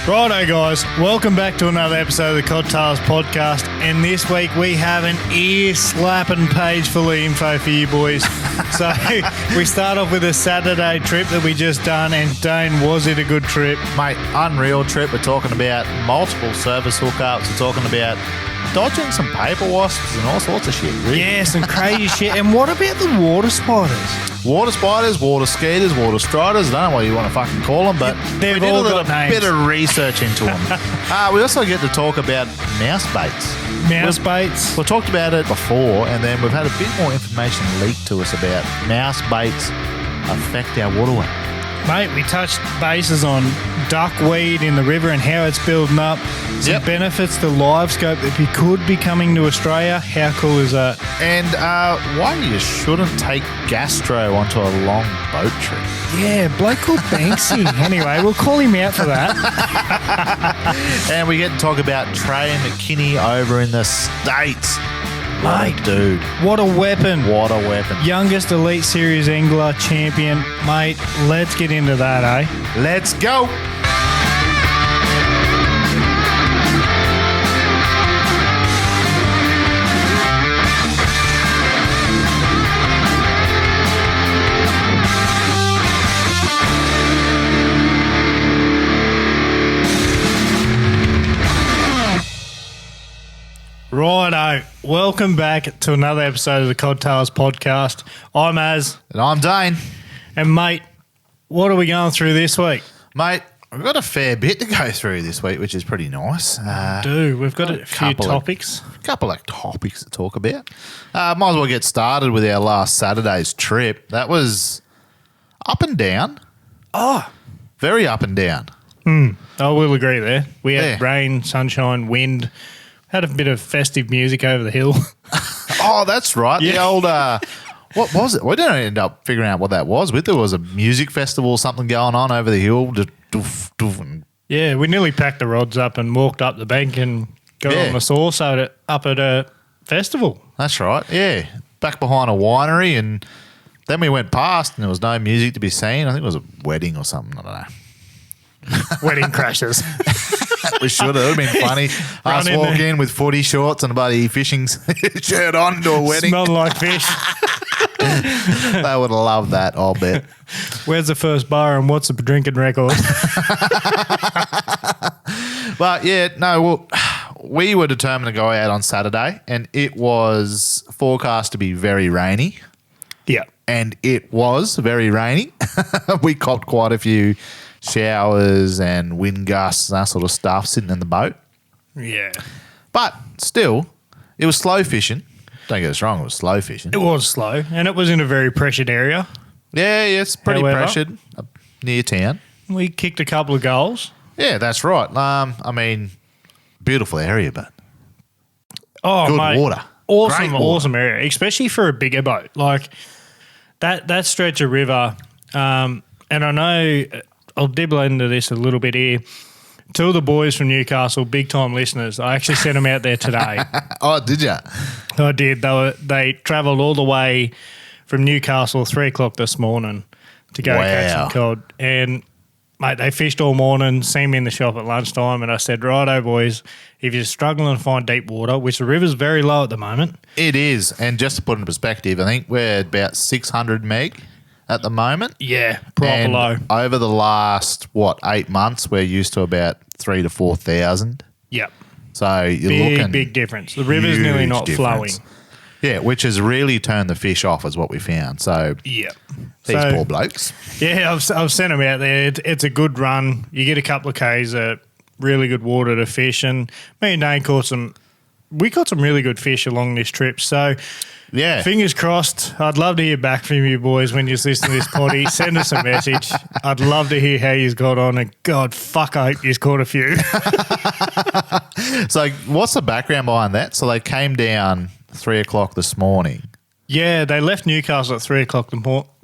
Righto, guys. Welcome back to another episode of the CodTales Podcast. And this week we have an ear-slapping page full of info for you boys. So we start off with a Saturday trip that we just done. And Dane, was it a good trip? Mate, unreal trip. We're talking about multiple service hookups. We're talking about dodging some paper wasps and all sorts of shit, really. Yeah, some crazy shit. And what about the water spiders? Water spiders, water skeeters, water striders. I don't know what you want to fucking call them, but They've we did all a little got names. bit of research into them. We also get to talk about mouse baits. Mouse baits. We've talked about it before, and then we've had a bit more information leaked to us about mouse baits affect our waterway. Mate, we touched bases on duckweed in the river and how it's building up. Some benefits to Livescope that could be coming to Australia. How cool is that? And why you shouldn't take Gastro onto a long boat trip. Yeah, bloke called Banksy. Anyway, we'll call him out for that. And we get to talk about Troy McKinley over in the States. Mate, dude. What a weapon. What a weapon. Youngest Elite Series angler champion. Mate, let's get into that, eh? Let's go. Righto. Welcome back to another episode of the CodTales Podcast. I'm Az. And I'm Dane. And, mate, what are we going through this week? Mate, we've got a fair bit to go through this week, which is pretty nice. We've got a few topics. A couple of topics to talk about. Might as well get started with our last Saturday's trip. That was up and down. Oh. Very up and down. I will agree there. We had rain, sunshine, wind. Had a bit of festive music over the hill. Oh, that's right. Yeah. The old, what was it? We didn't end up figuring out what that was. There was a music festival, something going on over the hill. Just doof, doof, and Yeah, we nearly packed the rods up and walked up the bank and got on the sauce up at a festival. that's right. Yeah. Back behind a winery, and then we went past and there was no music to be seen. I think it was a wedding or something. I don't know. Wedding crashes. We should have. It would have been funny. Us walk in with footy shorts and a bloody fishing shirt on to a wedding. Smelled like fish. They would have loved that, I'll bet. Where's the first bar and what's the drinking record? But yeah, no, well, we were determined to go out on Saturday, and it was forecast to be very rainy. Yeah. And it was very rainy. We copped quite a few showers and wind gusts and that sort of stuff sitting in the boat. Yeah. But still, it was slow fishing. Don't get us wrong, it was slow fishing. It was slow, and it was in a very pressured area. Yeah, it's pretty However, pressured near town. We kicked a couple of goals. Yeah, that's right. I mean, beautiful area, but Oh, good mate. water. Awesome, Great water. awesome area, especially for a bigger boat. Like that stretch of river, and I know I'll dibble into this a little bit here. Two of the boys from Newcastle, big-time listeners, I actually sent them out there today. Oh, did you? I did. They travelled all the way from Newcastle 3 o'clock this morning to go catch some cod. And, mate, they fished all morning, seen me in the shop at lunchtime, and I said, righto, boys, if you're struggling to find deep water, which the river's very low at the moment. It is. And just to put it in perspective, I think we're about 600 meg at the moment. Yeah, proper And low. over the last, 8 months, we're used to about 3,000 to 4,000. Yep. So you're looking Big difference. The river's nearly not flowing. Yeah, which has really turned the fish off is what we found. So Yeah. these poor blokes. Yeah, I've sent them out there. It's a good run. You get a couple of Ks of really good water to fish. And me and Dane caught some really good fish along this trip. So Yeah. fingers crossed. I'd love to hear back from you boys when you listen to this potty. Send us a message. I'd love to hear how you got on. And God, fuck, I hope you caught a few. So what's the background behind that? So they came down 3 o'clock this morning. Yeah, they left Newcastle at 3 o'clock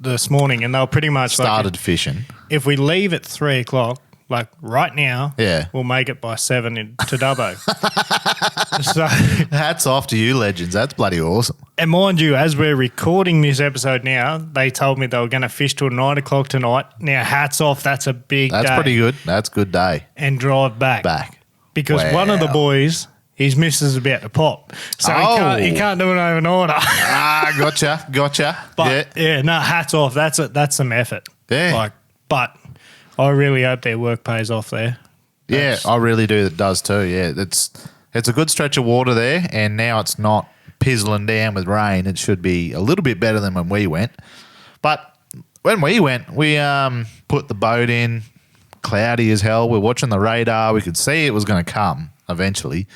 this morning, and they were pretty much Started fishing. if we leave at 3 o'clock, like right now, we'll make it by 7 to Dubbo. So, hats off to you, legends. That's bloody awesome. And mind you, as we're recording this episode now, they told me they were going to fish till 9 o'clock tonight. Now, hats off. That's a big day. That's pretty good. That's a good day. And drive back. Because one of the boys, his missus is about to pop. So he can't do it overnighter. Gotcha. But hats off. That's some effort. Yeah. But I really hope their work pays off there. I really do. It does too. Yeah, it's a good stretch of water there, and now it's not pizzling down with rain. It should be a little bit better than when we went. But when we went, we put the boat in, cloudy as hell. We're watching the radar. We could see it was going to come eventually.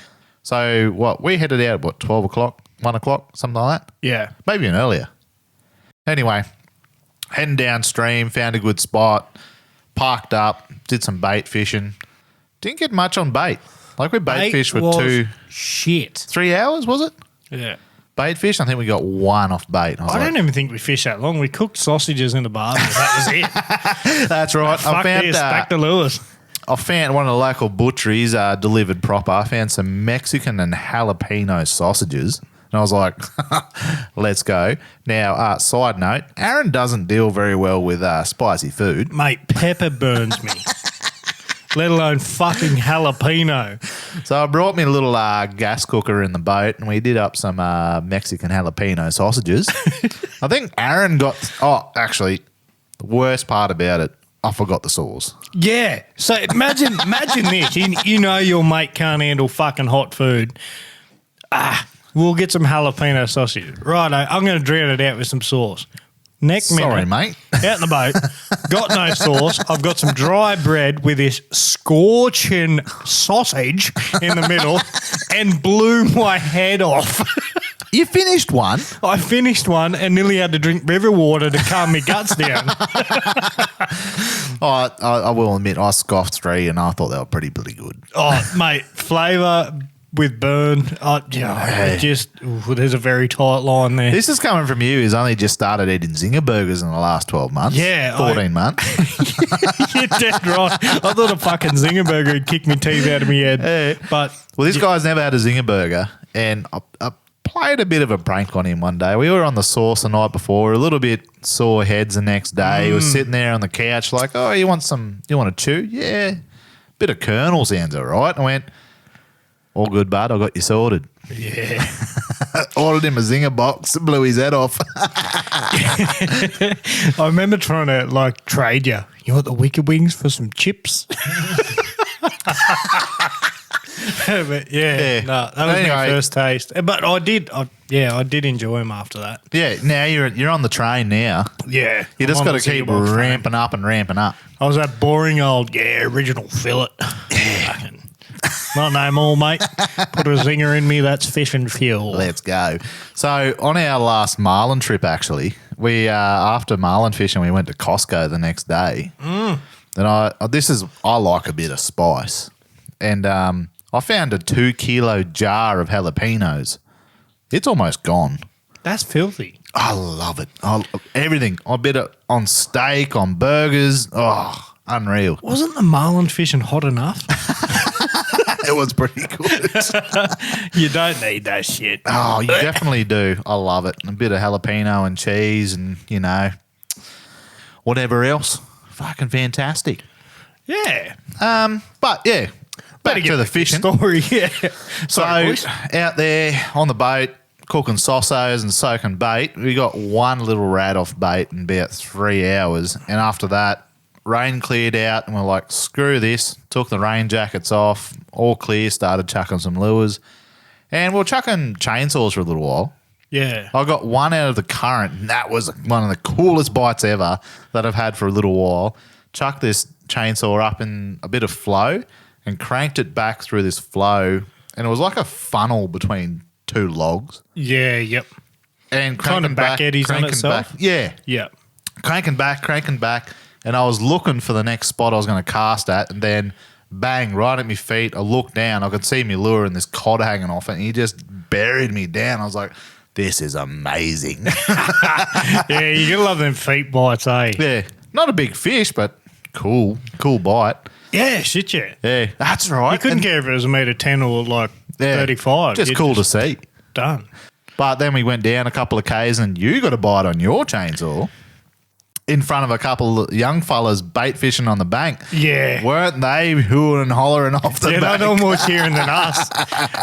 So we headed out at 12 o'clock, 1 o'clock, something like that? Yeah. Maybe even earlier. Anyway, heading downstream, found a good spot, parked up, did some bait fishing. Didn't get much on bait. Like we bait fished for 3 hours, was it? Yeah. Bait fish, I think we got one off bait. I don't even think we fished that long. We cooked sausages in the barbecue. That was it. That's right. Back to Lewis. I found one of the local butcheries delivered proper. I found some Mexican and jalapeno sausages. And I was like, let's go. Now, side note, Aaron doesn't deal very well with spicy food. Mate, pepper burns me. Let alone fucking jalapeno. So I brought me a little gas cooker in the boat, and we did up some Mexican jalapeno sausages. I think Aaron actually, the worst part about it, I forgot the sauce. Yeah. So imagine this. You know your mate can't handle fucking hot food. We'll get some jalapeno sausage. Righto, I'm going to drown it out with some sauce. Sorry, mate. Out in the boat, got no sauce. I've got some dry bread with this scorching sausage in the middle and blew my head off. You finished one? I finished one and nearly had to drink river water to calm my guts down. I will admit, I scoffed 3 and I thought they were pretty good. Oh, mate, flavour with burn. There's a very tight line there. This is coming from you who's only just started eating zinger burgers in the last 12 months. Yeah. 14 months. You're dead right. I thought a fucking zinger burger would kick me teeth out of my head. Yeah. This guy's never had a zinger burger, and I played a bit of a prank on him one day. We were on the sauce the night before, a little bit sore heads the next day. He was sitting there on the couch like, oh, you want to chew? Yeah. Bit of Colonel sounds all right. I went, all good, bud. I got you sorted. Yeah. Ordered him a zinger box, blew his head off. I remember trying to trade you. You want the wicked wings for some chips? But that was my first taste. But I did enjoy them after that. Yeah, now you're on the train now. Yeah. You just got to keep ramping up. I was that boring old, original fillet. Yeah. Not no more, mate. Put a zinger in me, that's fishing fuel. Let's go. So on our last marlin trip, actually, we after marlin fishing, we went to Costco the next day. And I like a bit of spice. And I found a 2-kilo jar of jalapenos. It's almost gone. That's filthy. I love it. Everything. I bet it on steak, on burgers. Oh, unreal. Wasn't the marlin fishing hot enough? It was pretty good. You don't need that shit. Oh, you definitely do. I love it. A bit of jalapeno and cheese and, whatever else. Fucking fantastic. Yeah. But, yeah, back to the fishing. Story, yeah. So, out there on the boat, cooking sausos and soaking bait, we got one little rat off bait in about 3 hours. And after that, rain cleared out and we're like, screw this. Took the rain jackets off, all clear, started chucking some lures. And we were chucking chainsaws for a little while. Yeah. I got one out of the current, and that was one of the coolest bites ever that I've had for a little while. Chucked this chainsaw up in a bit of flow and cranked it back through this flow. And it was like a funnel between 2 logs. Yeah, yep. And kind of back eddies on itself? Yeah. Yeah. Cranking back. And I was looking for the next spot I was going to cast at, and then bang, right at my feet. I looked down. I could see my lure and this cod hanging off it, and he just buried me down. I was like, this is amazing. Yeah, you got to love them feet bites, eh? Yeah. Not a big fish, but cool bite. Yeah, shit, yeah. Yeah, that's right. You couldn't care if it was 1.10 or like 35. Just cool to see. Done. But then we went down a couple of Ks and you got a bite on your chainsaw in front of a couple of young fellas bait fishing on the bank. Yeah. Weren't they hooing and hollering off the bank? Yeah, they're no more cheering than us.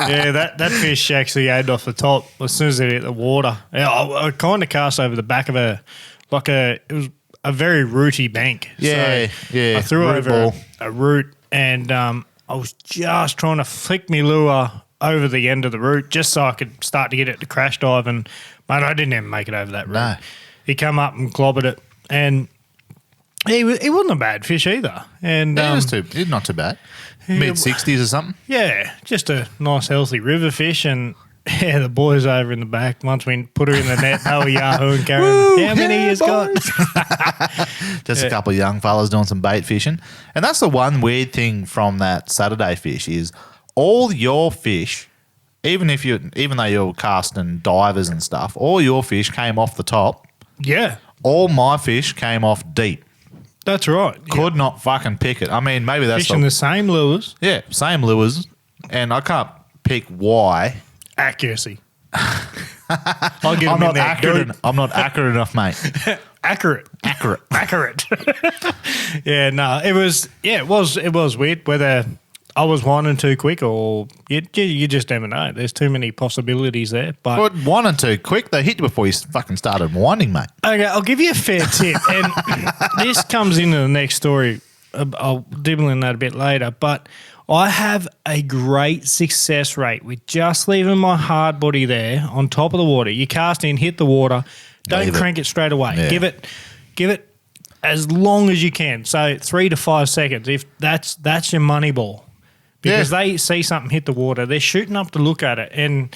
Yeah, that fish actually aimed off the top as soon as it hit the water. Yeah, I kind of cast over the back of it was a very rooty bank. Yeah, so yeah. I threw root over ball. a root and I was just trying to flick me lure over the end of the root just so I could start to get it to crash dive. And, mate, I didn't even make it over that root. No. He come up and clobbered it. And he wasn't a bad fish either. And He's not too bad. Mid-60s or something. Yeah, just a nice, healthy river fish. And, yeah, the boys over in the back, once we put her in the net, they were yahooing, carrying, how many you got? Just a couple of young fellas doing some bait fishing. And that's the one weird thing from that Saturday fish is all your fish, even though you're casting divers and stuff, all your fish came off the top. Yeah. All my fish came off deep. That's right. Could not fucking pick it. I mean, maybe that's fishing the same lures. Yeah, same lures. And I can't pick why. Accuracy. I'll give I'm him not accurate. I'm not accurate enough, mate. Accurate. Yeah, no, it was weird whether I was winding too quick or you just never know. There's too many possibilities there. But one and two quick, they hit you before you fucking started winding, mate. Okay, I'll give you a fair tip. And this comes into the next story. I'll dibble in that a bit later. But I have a great success rate with just leaving my hard body there on top of the water. You cast in, hit the water, don't crank it straight away. Yeah. Give it as long as you can. So 3 to 5 seconds. If that's your money ball. Because they see something hit the water, they're shooting up to look at it. And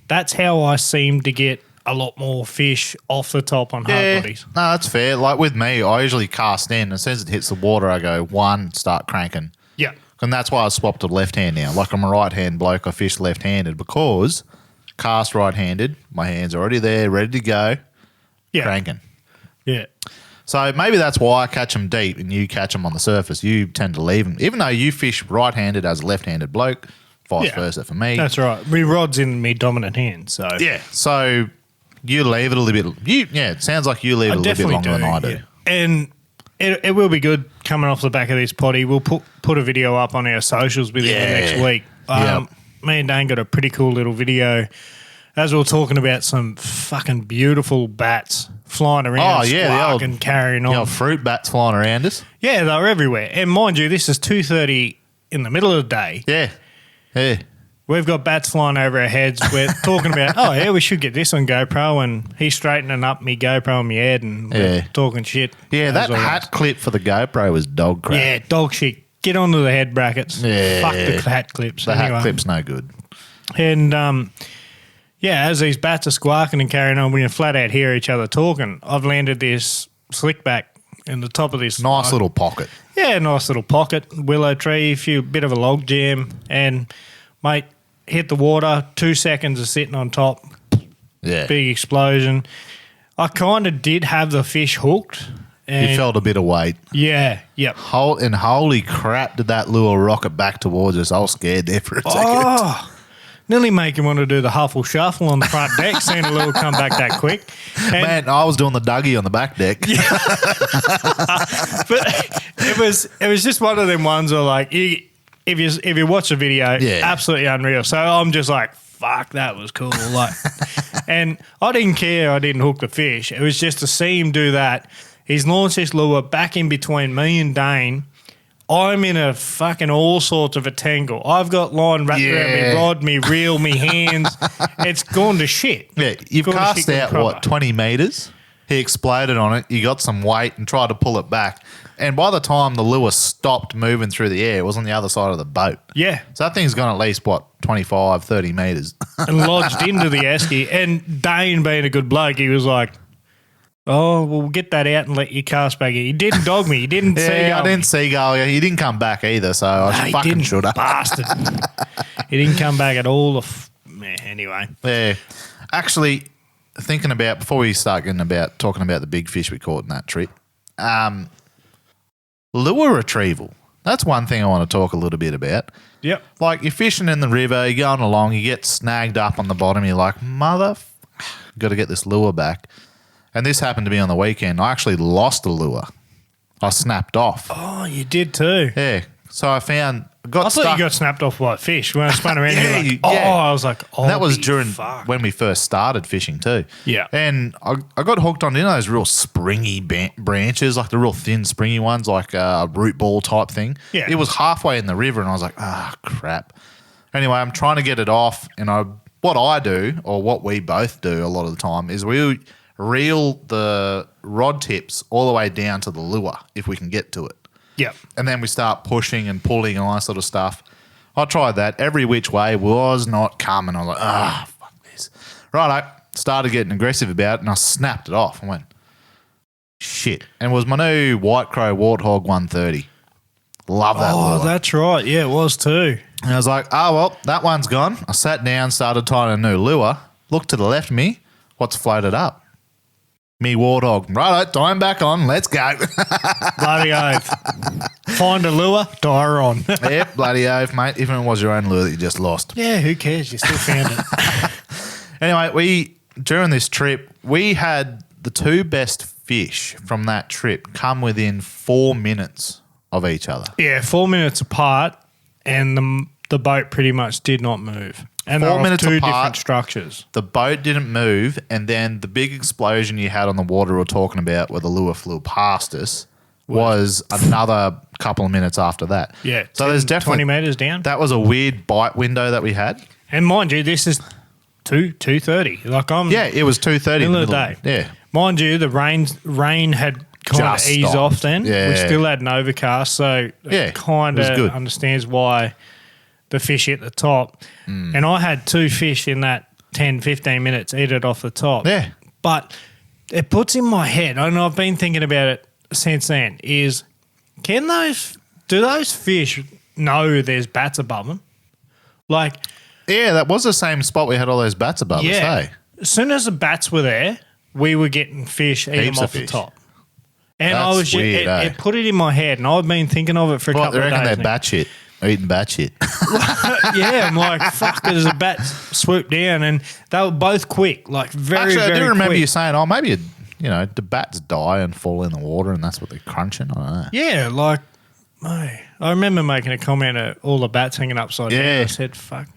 that's how I seem to get a lot more fish off the top on hard bodies. No, that's fair. Like with me, I usually cast in. As soon as it hits the water, I go one, start cranking. Yeah. And that's why I swapped to left hand now. Like I'm a right hand bloke, I fish left handed because cast right handed, my hand's already there, ready to go, cranking. Yeah. So maybe that's why I catch them deep and you catch them on the surface. You tend to leave them. Even though you fish right-handed as a left-handed bloke, vice versa for me. That's right. My rod's in me dominant hand, so. Yeah. So you leave it a little bit. It sounds like you leave it a little bit longer than I do. Yeah. And it will be good coming off the back of this potty. We'll put a video up on our socials within the next week. Me and Dane got a pretty cool little video as we were talking about some fucking beautiful bats flying around, and carrying on. The old fruit bats flying around us. Yeah, they were everywhere. And mind you, this is 2:30 in the middle of the day. Yeah, yeah. We've got bats flying over our heads. We're talking about, we should get this on GoPro, and he's straightening up me GoPro on my head, and we're talking shit. Yeah, that hat clip for the GoPro was dog crap. Yeah, dog shit. Get onto the head brackets. Yeah. Fuck the hat clips. The hat clip's no good. And, as these bats are squawking and carrying on, we can flat out hear each other talking. I've landed this slickback in the top of this. Nice little pocket. Yeah, nice little pocket. Willow tree, bit of a log jam. And, mate, hit the water. 2 seconds of sitting on top. Yeah. Big explosion. I kind of did have the fish hooked. And you felt a bit of weight. Yeah, yep. And holy crap, did that lure rocket back towards us. I was scared there for a second. Oh, nearly make him want to do the huffle shuffle on the front deck, seeing a little come back that quick. And man, I was doing the Dougie on the back deck. Yeah. But it was just one of them ones where, like, if you watch the video, absolutely unreal. So I'm just like, fuck, that was cool. Like, and I didn't care I didn't hook the fish. It was just to see him do that. He's launched this lure back in between me and Dane. I'm in a fucking all sorts of a tangle. I've got line wrapped around me rod, me reel, me hands. It's gone to shit. Yeah, you've cast out, 20 metres? He exploded on it. You got some weight and tried to pull it back. And by the time the lure stopped moving through the air, it was on the other side of the boat. Yeah. So that thing's gone at least, 25, 30 metres. And lodged into the esky. And Dane, being a good bloke, he was like, oh, we'll get that out and let you cast back in. He didn't dog me. He didn't seagull. I didn't seagull. He didn't come back either, so I fucking should have. Bastard. He didn't come back at all. Anyway. Yeah. Actually, thinking about, before we start talking about the big fish we caught in that trip, lure retrieval. That's one thing I want to talk a little bit about. Yep. Like, you're fishing in the river, you're going along, you get snagged up on the bottom, you're like, got to get this lure back. And this happened to me on the weekend. I actually lost a lure. I snapped off. Oh, you did too. Yeah. So I thought you got snapped off by a fish when I spun around. I was like, oh, and that was during when we first started fishing too. Yeah. And I got hooked on those real springy branches, like the real thin springy ones, like a root ball type thing. Yeah. It was halfway in the river and I was like, crap. Anyway, I'm trying to get it off, and what I do, or what we both do a lot of the time, is we reel the rod tips all the way down to the lure if we can get to it. Yep. And then we start pushing and pulling and all that sort of stuff. I tried that. Every which way was not coming. I was like, fuck this. Right, I started getting aggressive about it, and I snapped it off. I went, shit. And it was my new White Crow Warthog 130. Love that lure. Oh, that's right. Yeah, it was too. And I was like, well, that one's gone. I sat down, started tying a new lure, looked to the left of me. What's floated up? Me Warthog. Righto, tie him back on. Let's go. Bloody oath. Find a lure, tie her on. Yep, bloody oath, mate. Even if it was your own lure that you just lost. Yeah, who cares? You still found it. Anyway, during this trip, we had the two best fish from that trip come within 4 minutes of each other. Yeah, 4 minutes apart, and the boat pretty much did not move. And 4 minutes two apart, different structures. The boat didn't move, and then the big explosion you had on the water we were talking about where the lure flew past us was another couple of minutes after that. Yeah, so there's definitely 20 metres down. That was a weird bite window that we had. And mind you, this is 2:30. Like it was 2:30 in the day. Yeah, mind you, the rain had kind of eased off then. Yeah, we still had an overcast, so it kind of understands why the fish hit the top. And I had two fish in that 10, 15 minutes eat it off the top. Yeah. But it puts in my head, and I've been thinking about it since then, is do those fish know there's bats above them? Like, yeah, that was the same spot we had all those bats above us, hey? As soon as the bats were there, we were getting fish, eat them off the top. And that's I was weird, it put it in my head, and I've been thinking of it for a couple of days. They reckon they're bat shit. Eating bat shit. Yeah, I'm like, fuck, there's a bat swooped down, and they were both quick, like very, Actually, I do remember quick. you saying, maybe, the bats die and fall in the water, and that's what they're crunching. I don't know. Yeah, like, I remember making a comment at all the bats hanging upside down. I said, fuck.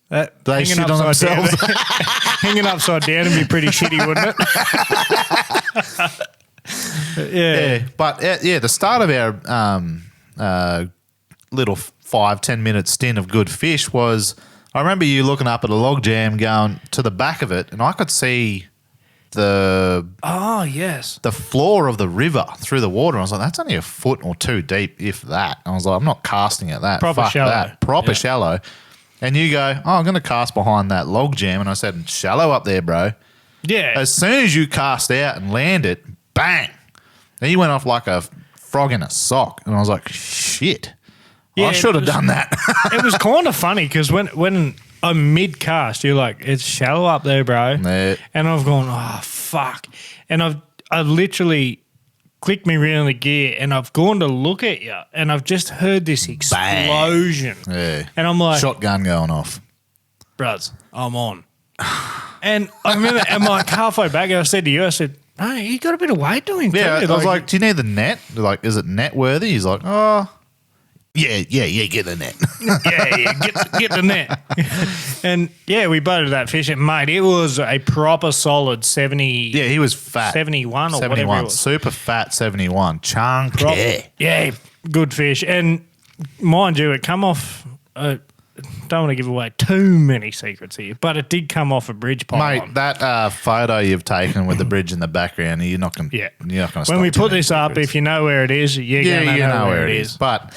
That they shit on themselves. Hanging upside down would be pretty shitty, wouldn't it? Yeah. But the start of our little 5-10 minute stint of good fish was, I remember you looking up at a log jam going to the back of it, and I could see the floor of the river through the water. I was like, that's only a foot or two deep, if that. And I was like, I'm not casting at that. Proper Fuck shallow. that. Proper shallow. And you go, I'm going to cast behind that log jam. And I said, shallow up there, bro. Yeah. As soon as you cast out and land it, bang. And you went off like a frog in a sock. And I was like, shit. I should have done that. It was kind of funny because when I'm mid-cast, you're like, it's shallow up there, bro. Yeah. And I've gone, oh, fuck. And I've literally clicked me around the gear, and I've gone to look at you, and I've just heard this explosion. Bang. Yeah. And I'm like, shotgun going off. Bruds, I'm on. And I remember, I'm like halfway back, and I said to you, hey, you got a bit of weight doing too. Yeah, I was like, do you need the net? Like, is it net worthy? He's like, yeah, get the net. Get the net. And we boated that fish, and mate, it was a proper solid 70. Yeah, he was fat. 71 or 71, whatever it was. Super fat 71. Chunky. Yeah, good fish. And mind you, it come off, don't want to give away too many secrets here, but it did come off a bridge pylon. Mate, that photo you've taken with the bridge in the background, you're not going to stop. When we put this up, if you know where it is, you're going to know where it is. But...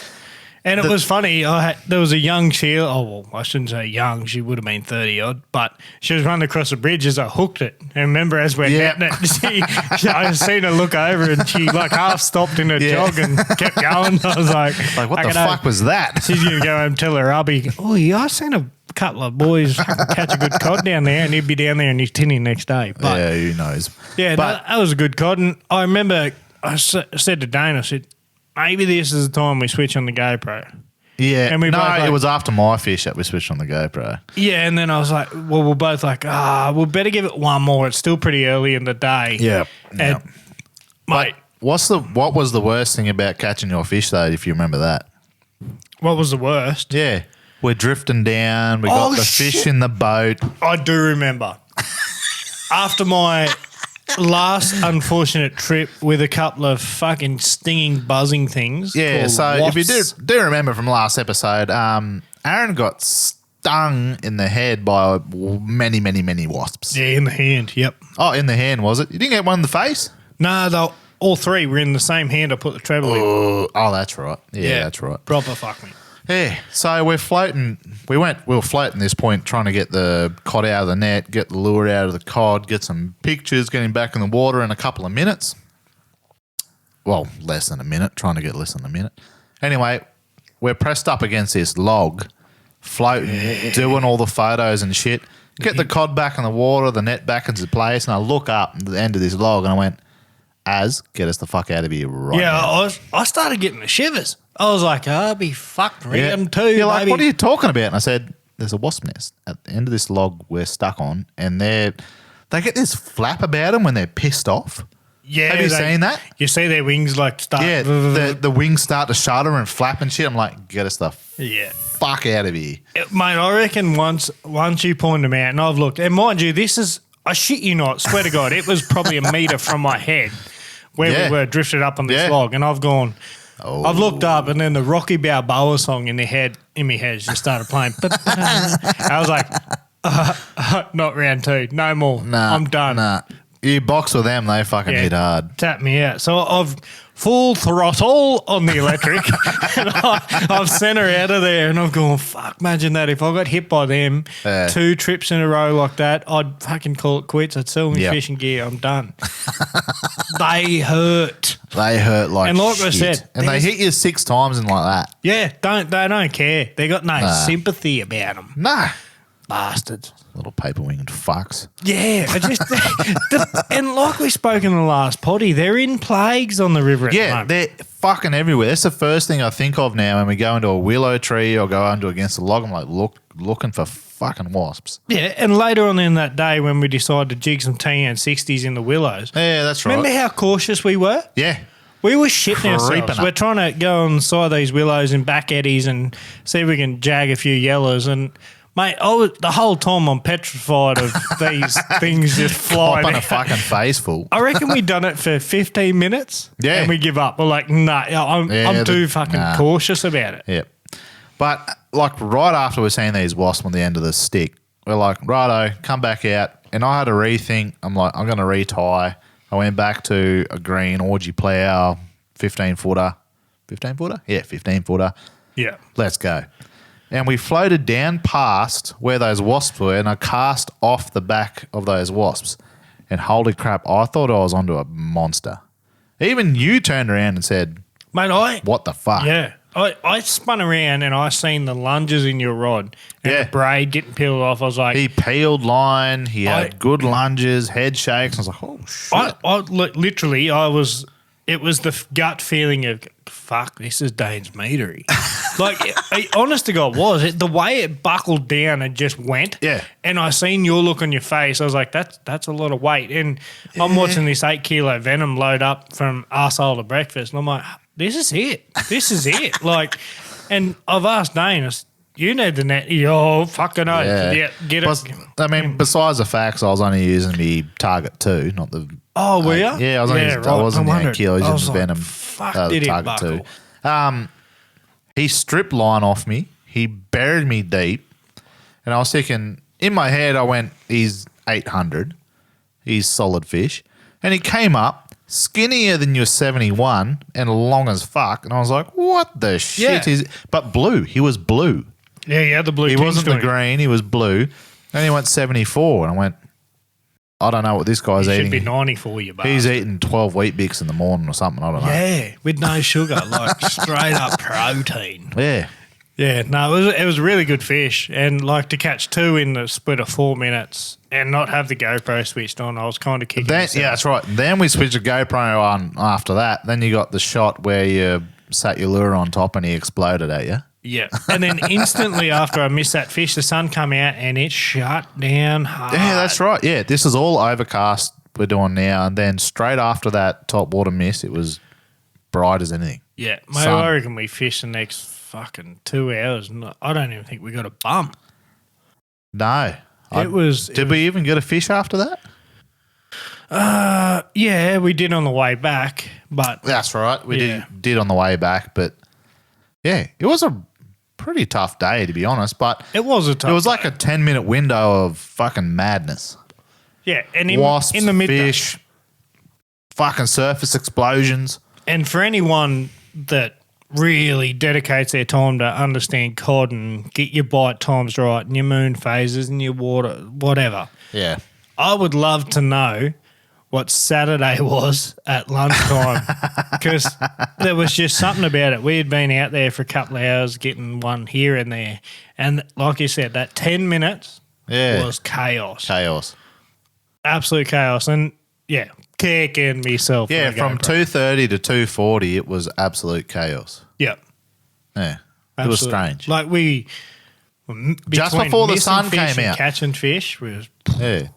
And it was funny. There was a young Sheila. Oh, well, I shouldn't say young. She would have been 30-odd. But she was running across the bridge as I hooked it. And remember, as we're netting it, I seen her look over and she like half stopped in her jog and kept going. I was like, what the fuck was that? She's going to go home and tell her hubby, I seen a couple of boys catch a good cod down there, and he'd be down there in his tinny next day. But, who knows? Yeah, that was a good cod. And I remember I said to Dane, I said, maybe this is the time we switch on the GoPro. Yeah. And we both like, it was after my fish that we switched on the GoPro. Yeah, and then I was like, well, we're both like, we'll better give it one more. It's still pretty early in the day. Yeah. And, mate. What was the worst thing about catching your fish, though, if you remember that? What was the worst? Yeah. We're drifting down. We got the fish in the boat. I do remember. After my last unfortunate trip with a couple of fucking stinging, buzzing things. Yeah, so wasps. if you do remember from last episode, Aaron got stung in the head by many, many, many wasps. Yeah, in the hand, yep. Oh, in the hand, was it? You didn't get one in the face? No, all three were in the same hand I put the treble in. Oh, that's right. Yeah, that's right. Proper fuck me. Yeah, so we're floating. We were floating this point, trying to get the cod out of the net, get the lure out of the cod, get some pictures, getting back in the water in a couple of minutes. Well, less than a minute, trying to get less than a minute. Anyway, we're pressed up against this log, floating, doing all the photos and shit. Get the cod back in the water, the net back into place, and I look up at the end of this log and I went, get us the fuck out of here right now. Yeah, I started getting the shivers. I was like, I'll be fucked round too. You're like, baby. what are you talking about? And I said, there's a wasp nest at the end of this log we're stuck on, and they get this flap about them when they're pissed off. Yeah, have you seen that? You see their wings like start. Yeah, the wings start to shudder and flap and shit. I'm like, get us the fuck out of here, mate. I reckon once you point them out, and I've looked, and mind you, this is, I shit you not, swear to God, it was probably a metre from my head where we were drifted up on this log, and I've gone. I've looked up, and then the Rocky Balboa song in my head just started playing. I was like, not round two, no more. Nah, I'm done. Nah. You box with them, they fucking hit hard. Tap me out. So I've full throttle on the electric, and I've sent her out of there, and I've gone, fuck, imagine that. If I got hit by them 2 trips in a row like that, I'd fucking call it quits. I'd sell me fishing gear. I'm done. They hurt. They hurt like shit. And like I said. And they hit you 6 times and like that. Yeah, they don't care. They got no sympathy about them. Nah. Bastards. Little paper-winged fucks. Yeah, and like we spoke in the last potty, they're in plagues on the river at the moment. They're fucking everywhere. That's the first thing I think of now when we go into a willow tree or go under against a log. I'm like, looking for fucking wasps. Yeah, and later on in that day when we decided to jig some TN60s in the willows. Yeah, that's right. Remember how cautious we were? Yeah. We were shitting ourselves. We're trying to go on the side of these willows and back eddies and see if we can jag a few yellows. And, mate, the whole time I'm petrified of these things just flying Popping out. a fucking face full. I reckon we done it for 15 minutes and we give up. We're like, I'm too fucking cautious about it. Yeah. But, like, right after we're seeing these wasps on the end of the stick, we're like, righto, come back out. And I had a rethink. I'm like, I'm going to retie. I went back to a green orgy plow, 15-footer. 15-footer? Yeah, 15-footer. Yeah. Let's go. And we floated down past where those wasps were, and I cast off the back of those wasps. And holy crap, I thought I was onto a monster. Even you turned around and said, mate, what the fuck? Yeah. I spun around and I seen the lunges in your rod and the braid getting peeled off. I was like... He peeled line. He had good lunges, head shakes. I was like, oh, shit. Literally, it was the gut feeling of, fuck, this is Dane's meatery. Honest to God, the way it buckled down and just went. Yeah. And I seen your look on your face. I was like, that's a lot of weight. And I'm watching this 8 kilo venom load up from arsehole to breakfast. And I'm like, this is it. This is it. And I've asked Dane, you need the net. Oh, fucking no. Yeah, get it. I mean, besides the facts, I was only using the Target 2, not the... Oh, were you? Yeah, I was only using, I wasn't the 8 kilos, I was using Venom. Fuck, did it buckle? 2. He stripped line off me. He buried me deep. And I was thinking, in my head, I went, he's 800. He's solid fish. And he came up, skinnier than your 71 and long as fuck. And I was like, what the shit is it? But blue. He was blue. Yeah, he had the blue. He wasn't the green. He was blue. And he went 74. And I went, I don't know what this guy's eating. Should be 90 for you, bastard. He's eating 12 Wheat Bix in the morning or something. I don't know. Yeah, with no sugar, straight up protein. Yeah. Yeah, no, it was a really good fish. And to catch 2 in the split of 4 minutes and not have the GoPro switched on, I was kind of kicking myself. Yeah, that's right. Then we switched the GoPro on after that. Then you got the shot where sat your lure on top and he exploded at you. Yeah. And then instantly after I missed that fish, the sun come out and it shut down hard. Yeah, that's right. Yeah, this is all overcast we're doing now. And then straight after that top water miss, it was bright as anything. Yeah. Mate, I reckon we fished the next fucking 2 hours. And I don't even think we got a bump. No. Did we even get a fish after that? Yeah, we did on the way back. But that's right. We did on the way back. But, yeah, it was a pretty tough day, to be honest. But it was a tough day. It was like a 10-minute window of fucking madness. Yeah. And wasps, in the midday, fish, fucking surface explosions. And for anyone that really dedicates their time to understand cod and get your bite times right and your moon phases and your water, whatever. Yeah. I would love to know what Saturday was at lunchtime because there was just something about it. We had been out there for a couple of hours getting one here and there. And like you said, that 10 minutes was chaos. Chaos. Absolute chaos. And, yeah, kicking myself. Yeah, from 2:30 to 2:40, it was absolute chaos. Yep. Yeah, it was strange. Like just before the sun came out, catching fish was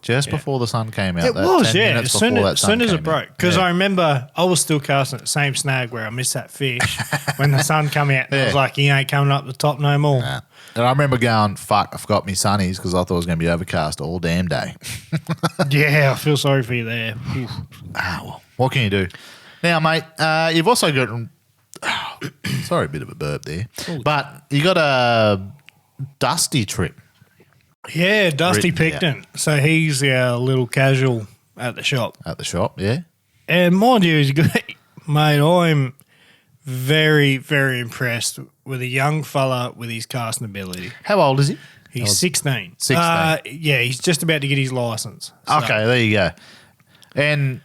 just before the sun came out. It was, 10 minutes as soon as it broke. Because I remember I was still casting at the same snag where I missed that fish when the sun came out. And I was like, he ain't coming up the top no more. Nah. And I remember going, fuck, I forgot me sunnies because I thought it was going to be overcast all damn day. Yeah, I feel sorry for you there. Well, what can you do? Now, mate, you've also got... sorry, a bit of a burp there. But you got a Dusty trip. Yeah, Dusty Picton. So he's our little casual at the shop. At the shop, yeah. And mind you, he's good. Mate, I'm very, very impressed with a young fella with his casting ability. How old is he? He's 16. 16. Yeah, he's just about to get his license. So. Okay, there you go. And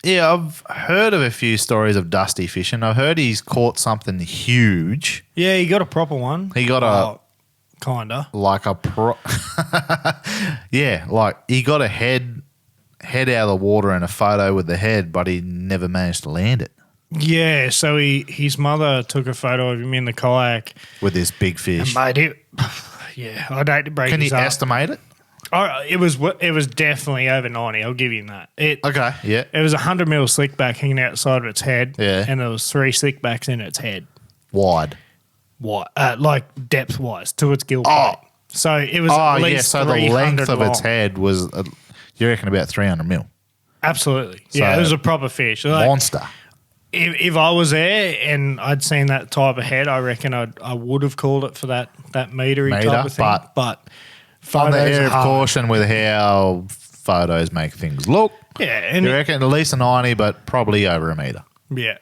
yeah, I've heard of a few stories of Dusty fishing. I heard he's caught something huge. Yeah, he got a proper one. He got kinda like a yeah, like he got a head out of the water and a photo with the head, but he never managed to land it. Yeah, so his mother took a photo of him in the kayak with this big fish. And mate, yeah, I'd hate to break Can his you up. estimate it? It was definitely over 90. I'll give you that. Okay, yeah. It was 100 mil slickback hanging out the side of its head. Yeah. And there was 3 slickbacks in its head. Wide. Like depth wise to its gill plate. So it was at least so the length of long. its head was, you reckon, about 300 mil. Absolutely. So yeah, it was a proper fish. Monster. If I was there and I'd seen that type of head, I reckon I would have called it for that metery type of thing. But on the air of caution with how photos make things look. Yeah. And you reckon at least a 90, but probably over a metre. Yeah.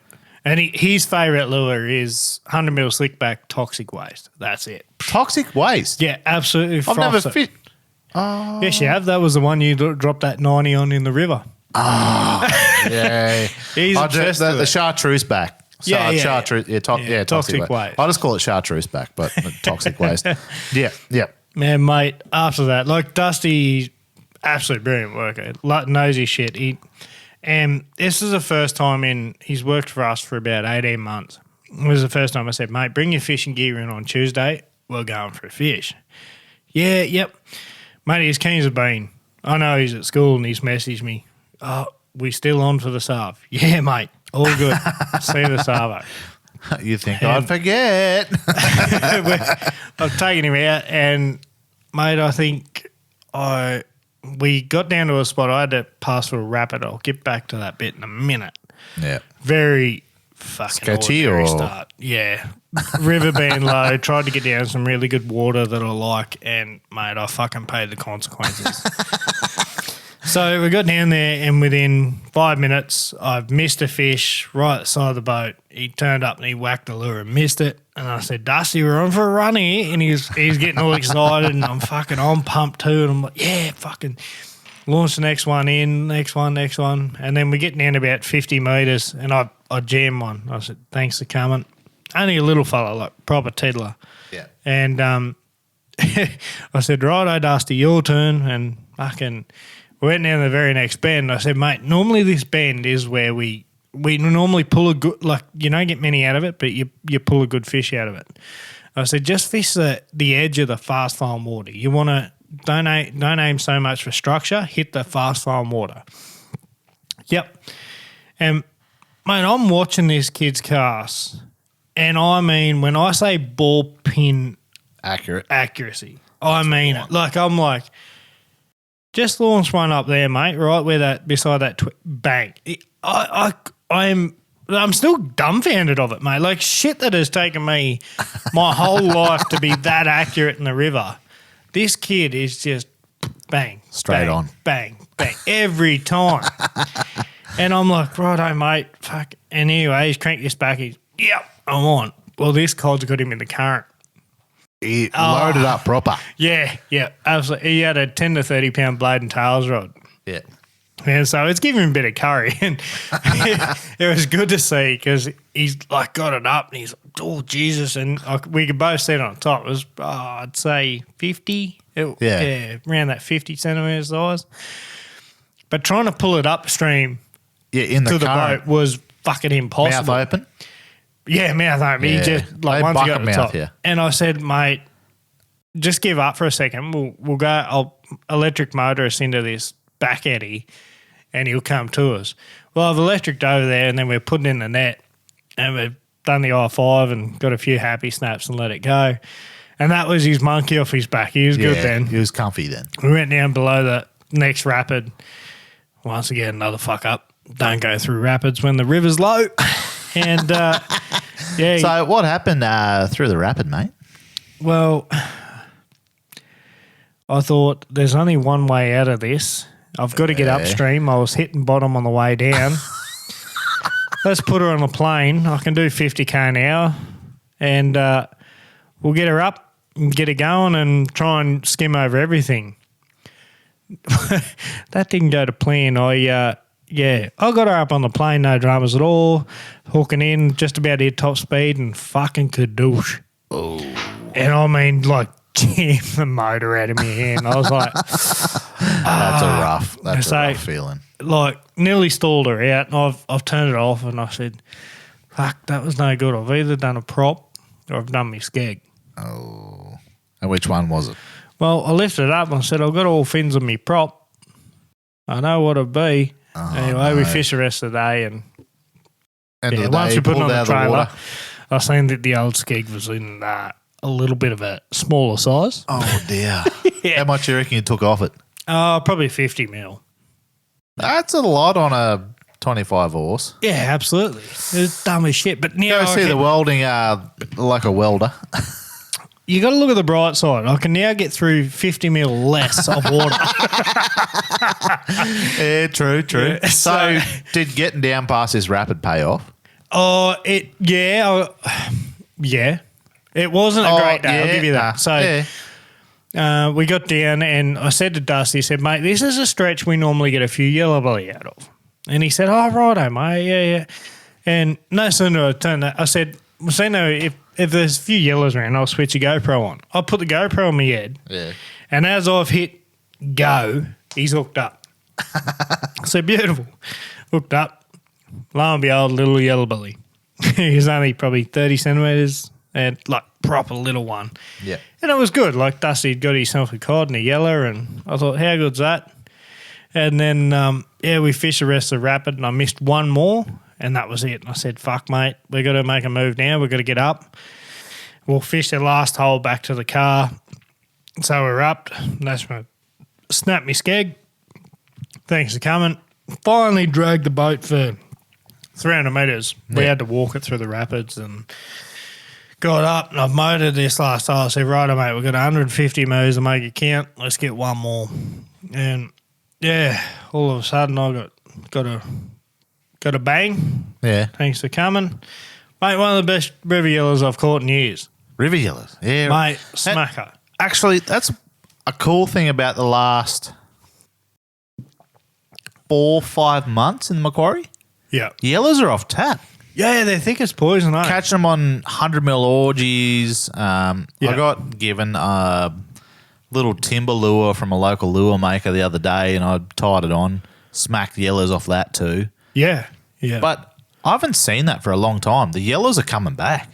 And his favourite lure is 100 mil slickback toxic waste. That's it. Toxic waste? Yeah, absolutely. I've never fished. Oh. Yes, you have. That was the one you dropped that 90 on in the river. Oh, yeah. He's obsessed with the chartreuse back. Chartreuse. Yeah, toxic waste. I just call it chartreuse back, but toxic waste. Yeah. Man, mate, after that, like Dusty, absolute brilliant worker. Knows his shit. And this is the first time he's worked for us for about 18 months. It was the first time I said, mate, bring your fishing gear in on Tuesday. We're going for a fish. Yeah, yep. Mate, he's keen as a bean. I know he's at school and he's messaged me. Oh, we still on for the Sarv? Yeah, mate. All good. See you the Sarvo. You think I'd forget? I've taken him out and, mate, I think we got down to a spot. I had to pass through a rapid. I'll get back to that bit in a minute. Yeah. Very fucking sketchy ordinary start. Yeah. River being low. Tried to get down some really good water that I like, and, mate, I fucking paid the consequences. So we got down there, and within 5 minutes, I've missed a fish right at the side of the boat. He turned up and he whacked the lure and missed it. And I said, Dusty, we're on for a run here. And he's getting all excited, and I'm pumped too. And I'm like, yeah, fucking launch the next one in, next one. And then we get down to about 50 metres, and I jammed one. I said, thanks for coming. Only a little fella, like proper tiddler. Yeah. And I said, righto, Dusty, your turn. And fucking... we went down the very next bend. I said, mate, normally this bend is where we we normally pull a good, like, you don't get many out of it, but you pull a good fish out of it. I said, just fish the edge of the fast flowing water. You want to, don't aim so much for structure, hit the fast flowing water. Yep. And, mate, I'm watching this kid's cast, and I mean, when I say ball pin accuracy, I mean it. Like, I'm like, just launch one up there, mate, right where that, beside that, bang. I'm still dumbfounded of it, mate. Like, shit that has taken me my whole life to be that accurate in the river. This kid is just bang. Straight bang, on. Bang, bang, every time. And I'm like, righto, mate, fuck. And anyway, he's cranked this back. He's, yep, I'm on. Well, this cod's got him in the current. He loaded up proper. Yeah, absolutely. He had a 10 to 30 pound blade and tails rod. Yeah. And so it's giving him a bit of curry. And it was good to see because he's like got it up and he's like, oh, Jesus. And we could both see it on top. It was, I'd say 50. Yeah, around that 50 centimetre size. But trying to pull it upstream in to the boat was fucking impossible. Mouth open? Yeah, mouth open. Yeah. He just, like, once he got to the top. Yeah. And I said, mate, just give up for a second. We'll go, I'll electric motor us into this back eddy and he'll come to us. Well, I've electriced over there and then we're putting in the net and we've done the I-5 and got a few happy snaps and let it go. And that was his monkey off his back. He was good then. He was comfy then. We went down below the next rapid. Once again, another fuck up. Don't go through rapids when the river's low. And, yeah. So what happened through the rapid, mate? Well, I thought there's only one way out of this. I've got to get upstream. I was hitting bottom on the way down. Let's put her on a plane. I can do 50k an hour and we'll get her up and get her going and try and skim over everything. That didn't go to plan. I got her up on the plane, no dramas at all, hooking in, just about to hit top speed and fucking kadoosh. Oh. And I mean, like, jam the motor out of my hand. I was like, that's a rough feeling. Like, nearly stalled her out, and I've turned it off, and I said, fuck, that was no good. I've either done a prop or I've done my skeg. Oh. And which one was it? Well, I lifted it up and I said, I've got all fins on me prop. I know what it'd be. Oh, anyway, we fished the rest of the day, and once we put it on the trailer, water. I seen that the old skeg was in a little bit of a smaller size. Oh, dear. How much do you reckon you took off it? Probably 50 mil. That's a lot on a 25 horse. Yeah, absolutely. It's dumb as shit. But now Go see the welding like a welder. You got to look at the bright side. I can now get through 50 mil less of water. Yeah, true. Yeah, so did getting down past this rapid pay off? Oh, yeah. It wasn't a great day, I'll give you that. We got down and I said to Dusty, he said, mate, this is a stretch we normally get a few yellow belly out of. And he said, oh, righto, mate, yeah. And no sooner I turned that, I said, well, so no, if there's a few yellows around, I'll switch a GoPro on. I'll put the GoPro on my head. Yeah. And as I've hit go, he's hooked up. So beautiful. Hooked up. Lo and behold, little yellow belly. He's only probably 30 centimetres and like proper little one. Yeah. And it was good. Like Dusty'd got himself a cod and a yeller and I thought, how good's that? And then, we fished the rest of the rapid and I missed one more and that was it. And I said, fuck, mate, we've got to make a move now. We've got to get up. We'll fish the last hole back to the car. So we're up. That's my snap me skeg. Thanks for coming. Finally dragged the boat for 300 metres. Yeah. We had to walk it through the rapids and got up and I've motored this last hole. I said, righto, mate, we've got 150 moves to make it count. Let's get one more. And, yeah, all of a sudden I got a bang. Yeah. Thanks for coming. Mate, one of the best river yellers I've caught in years. River yellers, yeah. Mate, smacker. Actually, that's a cool thing about the last 4-5 months in the Macquarie. Yeah. Yellers are off tap. Yeah, they're thick as poison, aren't they? Catch them on 100 mil orgies. I got given a little timber lure from a local lure maker the other day and I tied it on. Smacked yellers off that too. Yeah, yeah. But I haven't seen that for a long time. The yellows are coming back.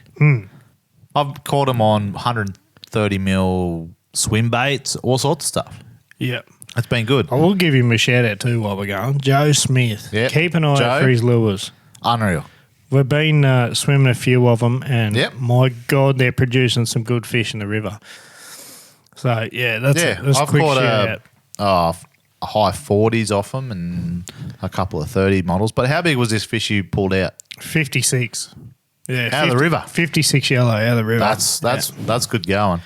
I've caught them on 130 mil swim baits, all sorts of stuff. Yeah. It's been good. I will give him a shout out too while we're going. Joe Smith. Yep. Keep an eye out for his lures. Unreal. We've been swimming a few of them, and my God, they're producing some good fish in the river. So, that's I've a quick caught shout out. a high 40s off them and a couple of 30 models. But how big was this fish you pulled out? 56. Yeah, out of the river. 56 yellow out of the river. That's good going.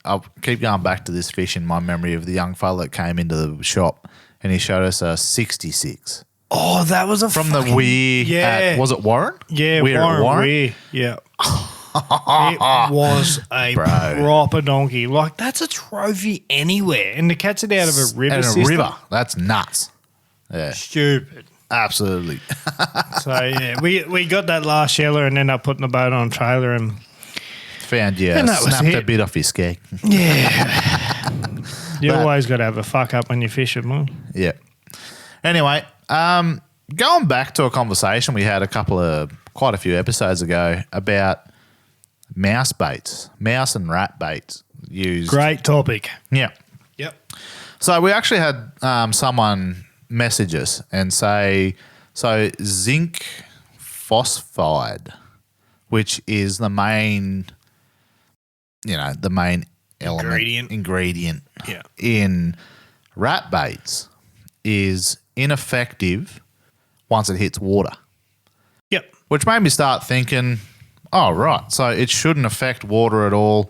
I'll keep going back to this fish in my memory of the young fella that came into the shop and he showed us a 66. Oh, that was from the weir. Yeah. Was it Warren? Yeah, Warren. Weir. Yeah. It was a proper donkey. Like, that's a trophy anywhere. And to catch it out of a river system. River. That's nuts. Yeah. Stupid. Absolutely. So, yeah, we got that last yeller and ended up putting the boat on a trailer and found you. Snapped a bit off your skeg. Yeah. You always got to have a fuck up when you fish it, man. Yeah. Anyway, going back to a conversation we had quite a few episodes ago about mouse baits, mouse and rat baits used. Great topic. Yeah. Yep. So we actually had someone message us and say, zinc phosphide, which is the main ingredient in rat baits, is ineffective once it hits water. Yep. Which made me start thinking, oh, right, so it shouldn't affect water at all.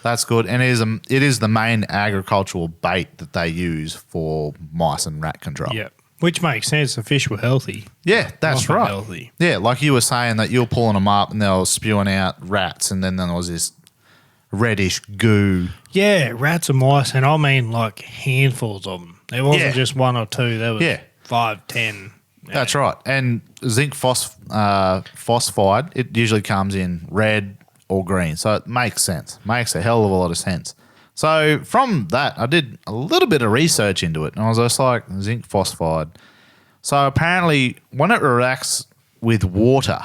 That's good. And it is the main agricultural bait that they use for mice and rat control. Yep. Which makes sense. The fish were healthy. Yeah, that's right. Healthy. Yeah, like you were saying that you were pulling them up and they were spewing out rats and then there was this reddish goo. Yeah, rats and mice, and I mean like handfuls of them. There wasn't just one or two. There was 5, 10. Yeah. That's right. And zinc phosphide, it usually comes in red or green. So it makes sense. Makes a hell of a lot of sense. So from that, I did a little bit of research into it. And I was just like, zinc phosphide. So apparently when it reacts with water,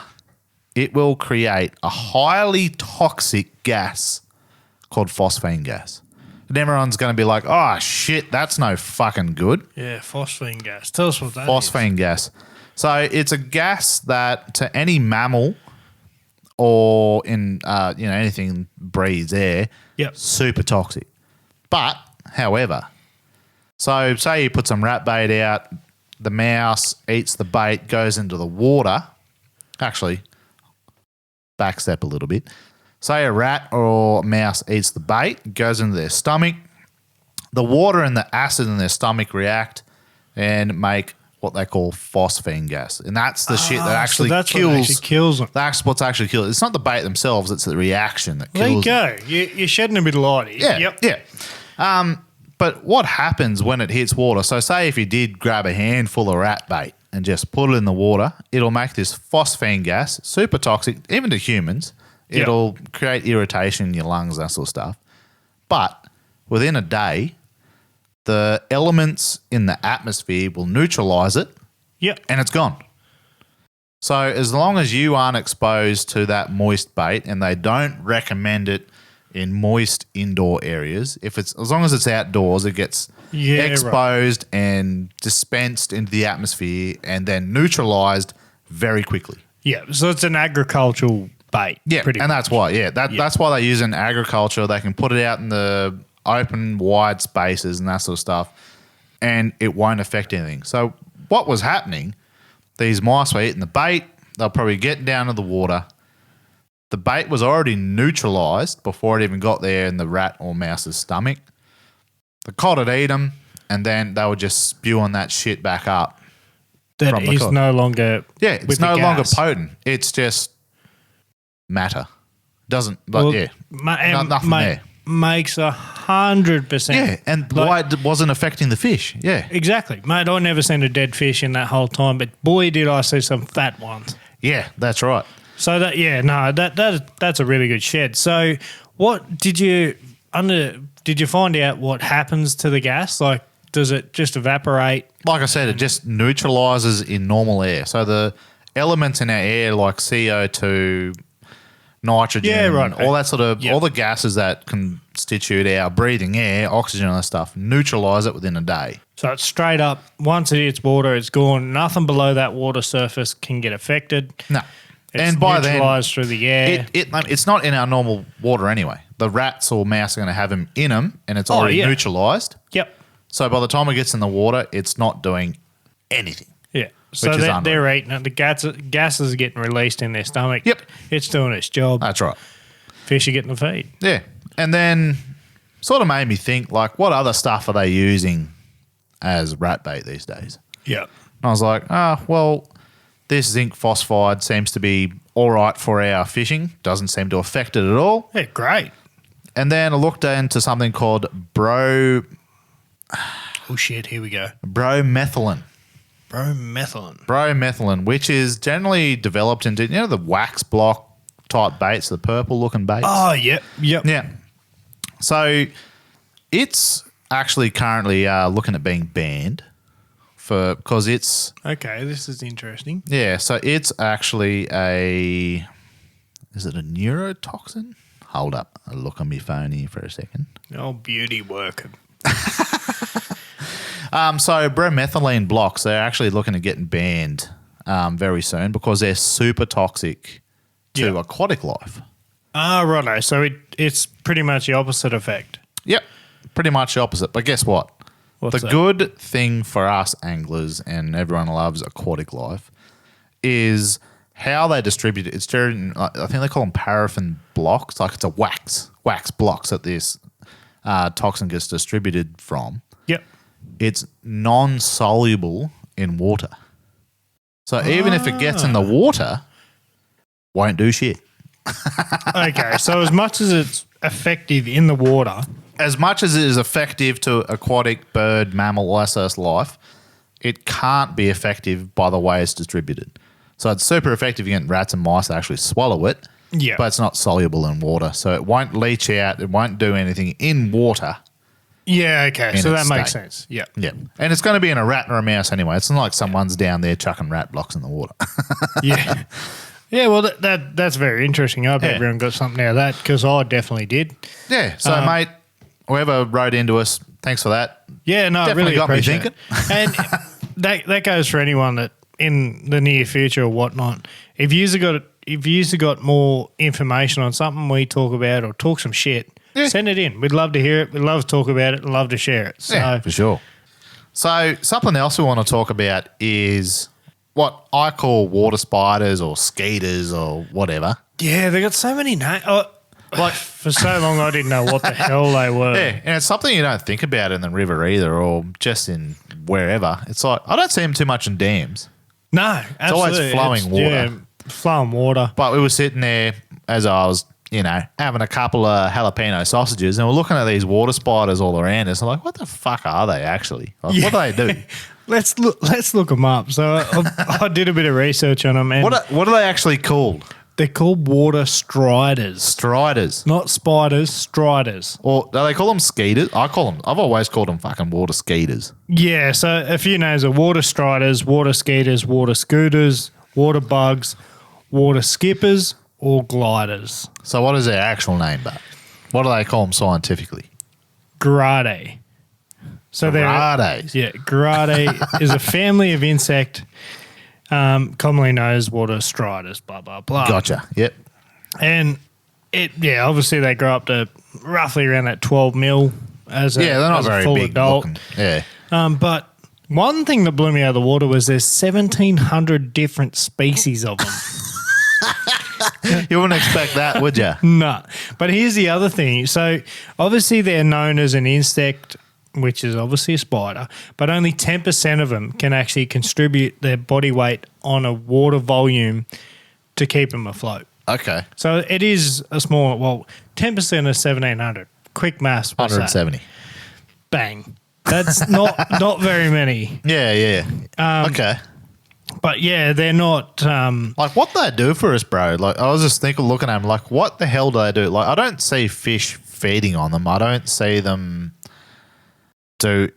it will create a highly toxic gas called phosphine gas. And everyone's going to be like, oh, shit, that's no fucking good. Yeah, phosphine gas. Tell us what that phosphine gas. So it's a gas that to any mammal or in anything breathes air, super toxic. But, however, so say you put some rat bait out, the mouse eats the bait, goes into the water. Actually, backstep a little bit. Say a rat or a mouse eats the bait, goes into their stomach. The water and the acid in their stomach react and make what they call phosphine gas. And that's the shit that actually kills them. That's what's actually kills. It's not the bait themselves, it's the reaction that kills them. There you go. You're shedding a bit of light here. Yeah. But what happens when it hits water? So say if you did grab a handful of rat bait and just put it in the water, it'll make this phosphine gas, super toxic, even to humans. It'll create irritation in your lungs, that sort of stuff. But within a day, the elements in the atmosphere will neutralize it. Yep. And it's gone. So as long as you aren't exposed to that moist bait, and they don't recommend it in moist indoor areas, as long as it's outdoors, it gets exposed and dispensed into the atmosphere and then neutralized very quickly. Yeah. So it's an agricultural bait. Yeah, and that's why. That's why they use it in agriculture. They can put it out in the open, wide spaces and that sort of stuff, and it won't affect anything. So what was happening? These mice were eating the bait. They'll probably get down to the water. The bait was already neutralized before it even got there in the rat or mouse's stomach. The cod would eat them, and then they would just spew on that shit back up. That is no longer. Yeah, it's no longer potent. It's just matter. Nothing there. Makes 100%. Yeah, and why it wasn't affecting the fish. Yeah. Exactly. Mate, I never seen a dead fish in that whole time, but boy, did I see some fat ones. Yeah, that's right. So that's a really good shed. So what did you find out what happens to the gas? Like, does it just evaporate? Like I said, it just neutralizes in normal air. So the elements in our air like CO2, nitrogen, all that sort of, all the gases that constitute our breathing air, oxygen and that stuff, neutralise it within a day. So it's straight up, once it hits water, it's gone. Nothing below that water surface can get affected. No. It's and by then, neutralised through the air. It's not in our normal water anyway. The rats or mouse are going to have them in them, and it's already neutralised. Yep. So by the time it gets in the water, it's not doing anything. Yeah. So they're eating it. The gases are getting released in their stomach. Yep. It's doing its job. That's right. Fish are getting the feed. Yeah. And then sort of made me think, like, what other stuff are they using as rat bait these days? Yeah. And I was like, well, this zinc phosphide seems to be all right for our fishing. Doesn't seem to affect it at all. Yeah, great. And then I looked into something called Oh, shit. Here we go. bromethylene. Bromethylene, which is generally developed into, the wax block type baits, the purple looking baits. Oh, yep. Yeah. So it's actually currently looking at being banned because it's... Okay, this is interesting. Yeah, so it's actually is it a neurotoxin? Hold up. I'll look on my phone here for a second. Oh, beauty working. So bromethylene blocks, they're actually looking at getting banned very soon because they're super toxic to aquatic life. Ah, righto. So it's pretty much the opposite effect. Yep, pretty much the opposite. But guess what? What's the that? good thing for us anglers and everyone loves aquatic life is how they distribute it. It's I think they call them paraffin blocks. Like it's a wax blocks that this toxin gets distributed from. Yep. It's non-soluble in water. So even if it gets in the water, won't do shit. Okay, so as much as it's effective in the water... As much as it is effective to aquatic, bird, mammal, all that sort of life, it can't be effective by the way it's distributed. So it's super effective against rats and mice that actually swallow it, but it's not soluble in water. So it won't leach out. It won't do anything in water. Yeah, okay. So that makes sense. Yeah. Yeah. And it's going to be in a rat or a mouse anyway. It's not like someone's down there chucking rat blocks in the water. Yeah. Yeah, well, that's very interesting. I hope everyone got something out of that because I definitely did. Yeah. So, mate, whoever wrote into us, thanks for that. Yeah, no, definitely really got me appreciate thinking. And that goes for anyone that in the near future or whatnot. If you've got more information on something we talk about or talk some shit, send it in. We'd love to hear it. We'd love to talk about it and love to share it. So, yeah, for sure. So something else we want to talk about is what I call water spiders or skeeters or whatever. Yeah, they got so many names. Like for so long, I didn't know what the hell they were. Yeah, and it's something you don't think about in the river either, or just in wherever. It's like I don't see them too much in dams. No, absolutely. It's always flowing water. Yeah, flowing water. But we were sitting there as I was, having a couple of jalapeno sausages, and we're looking at these water spiders all around us. I'm like, what the fuck are they actually? Like, what do they do? Let's look them up. So I did a bit of research on them. And what are they actually called? They're called water striders. Striders. Not spiders, striders. Or do they call them skeeters? I've always called them fucking water skeeters. Yeah, so a few names are water striders, water skeeters, water scooters, water bugs, water skippers, or gliders. So what is their actual name, but what do they call them scientifically? Grade. So Grades. Grade is a family of insect commonly known as water striders, blah, blah, blah. Gotcha. Yep. And obviously they grow up to roughly around that 12 mil as a, they're not very full big adult. looking. Yeah. But one thing that blew me out of the water was there's 1,700 different species of them. You wouldn't expect that, would you? No. But here's the other thing. So obviously they're known as an insect, which is obviously a spider, but only 10% of them can actually contribute their body weight on a water volume to keep them afloat. Okay. So it is a small, 10% of 1,700. Quick maths. 170. Bang. That's not very many. Yeah. Okay. But yeah, they're not. Like what they do for us, bro? Like I was just looking at them, like what the hell do they do? Like I don't see fish feeding on them. I don't see them do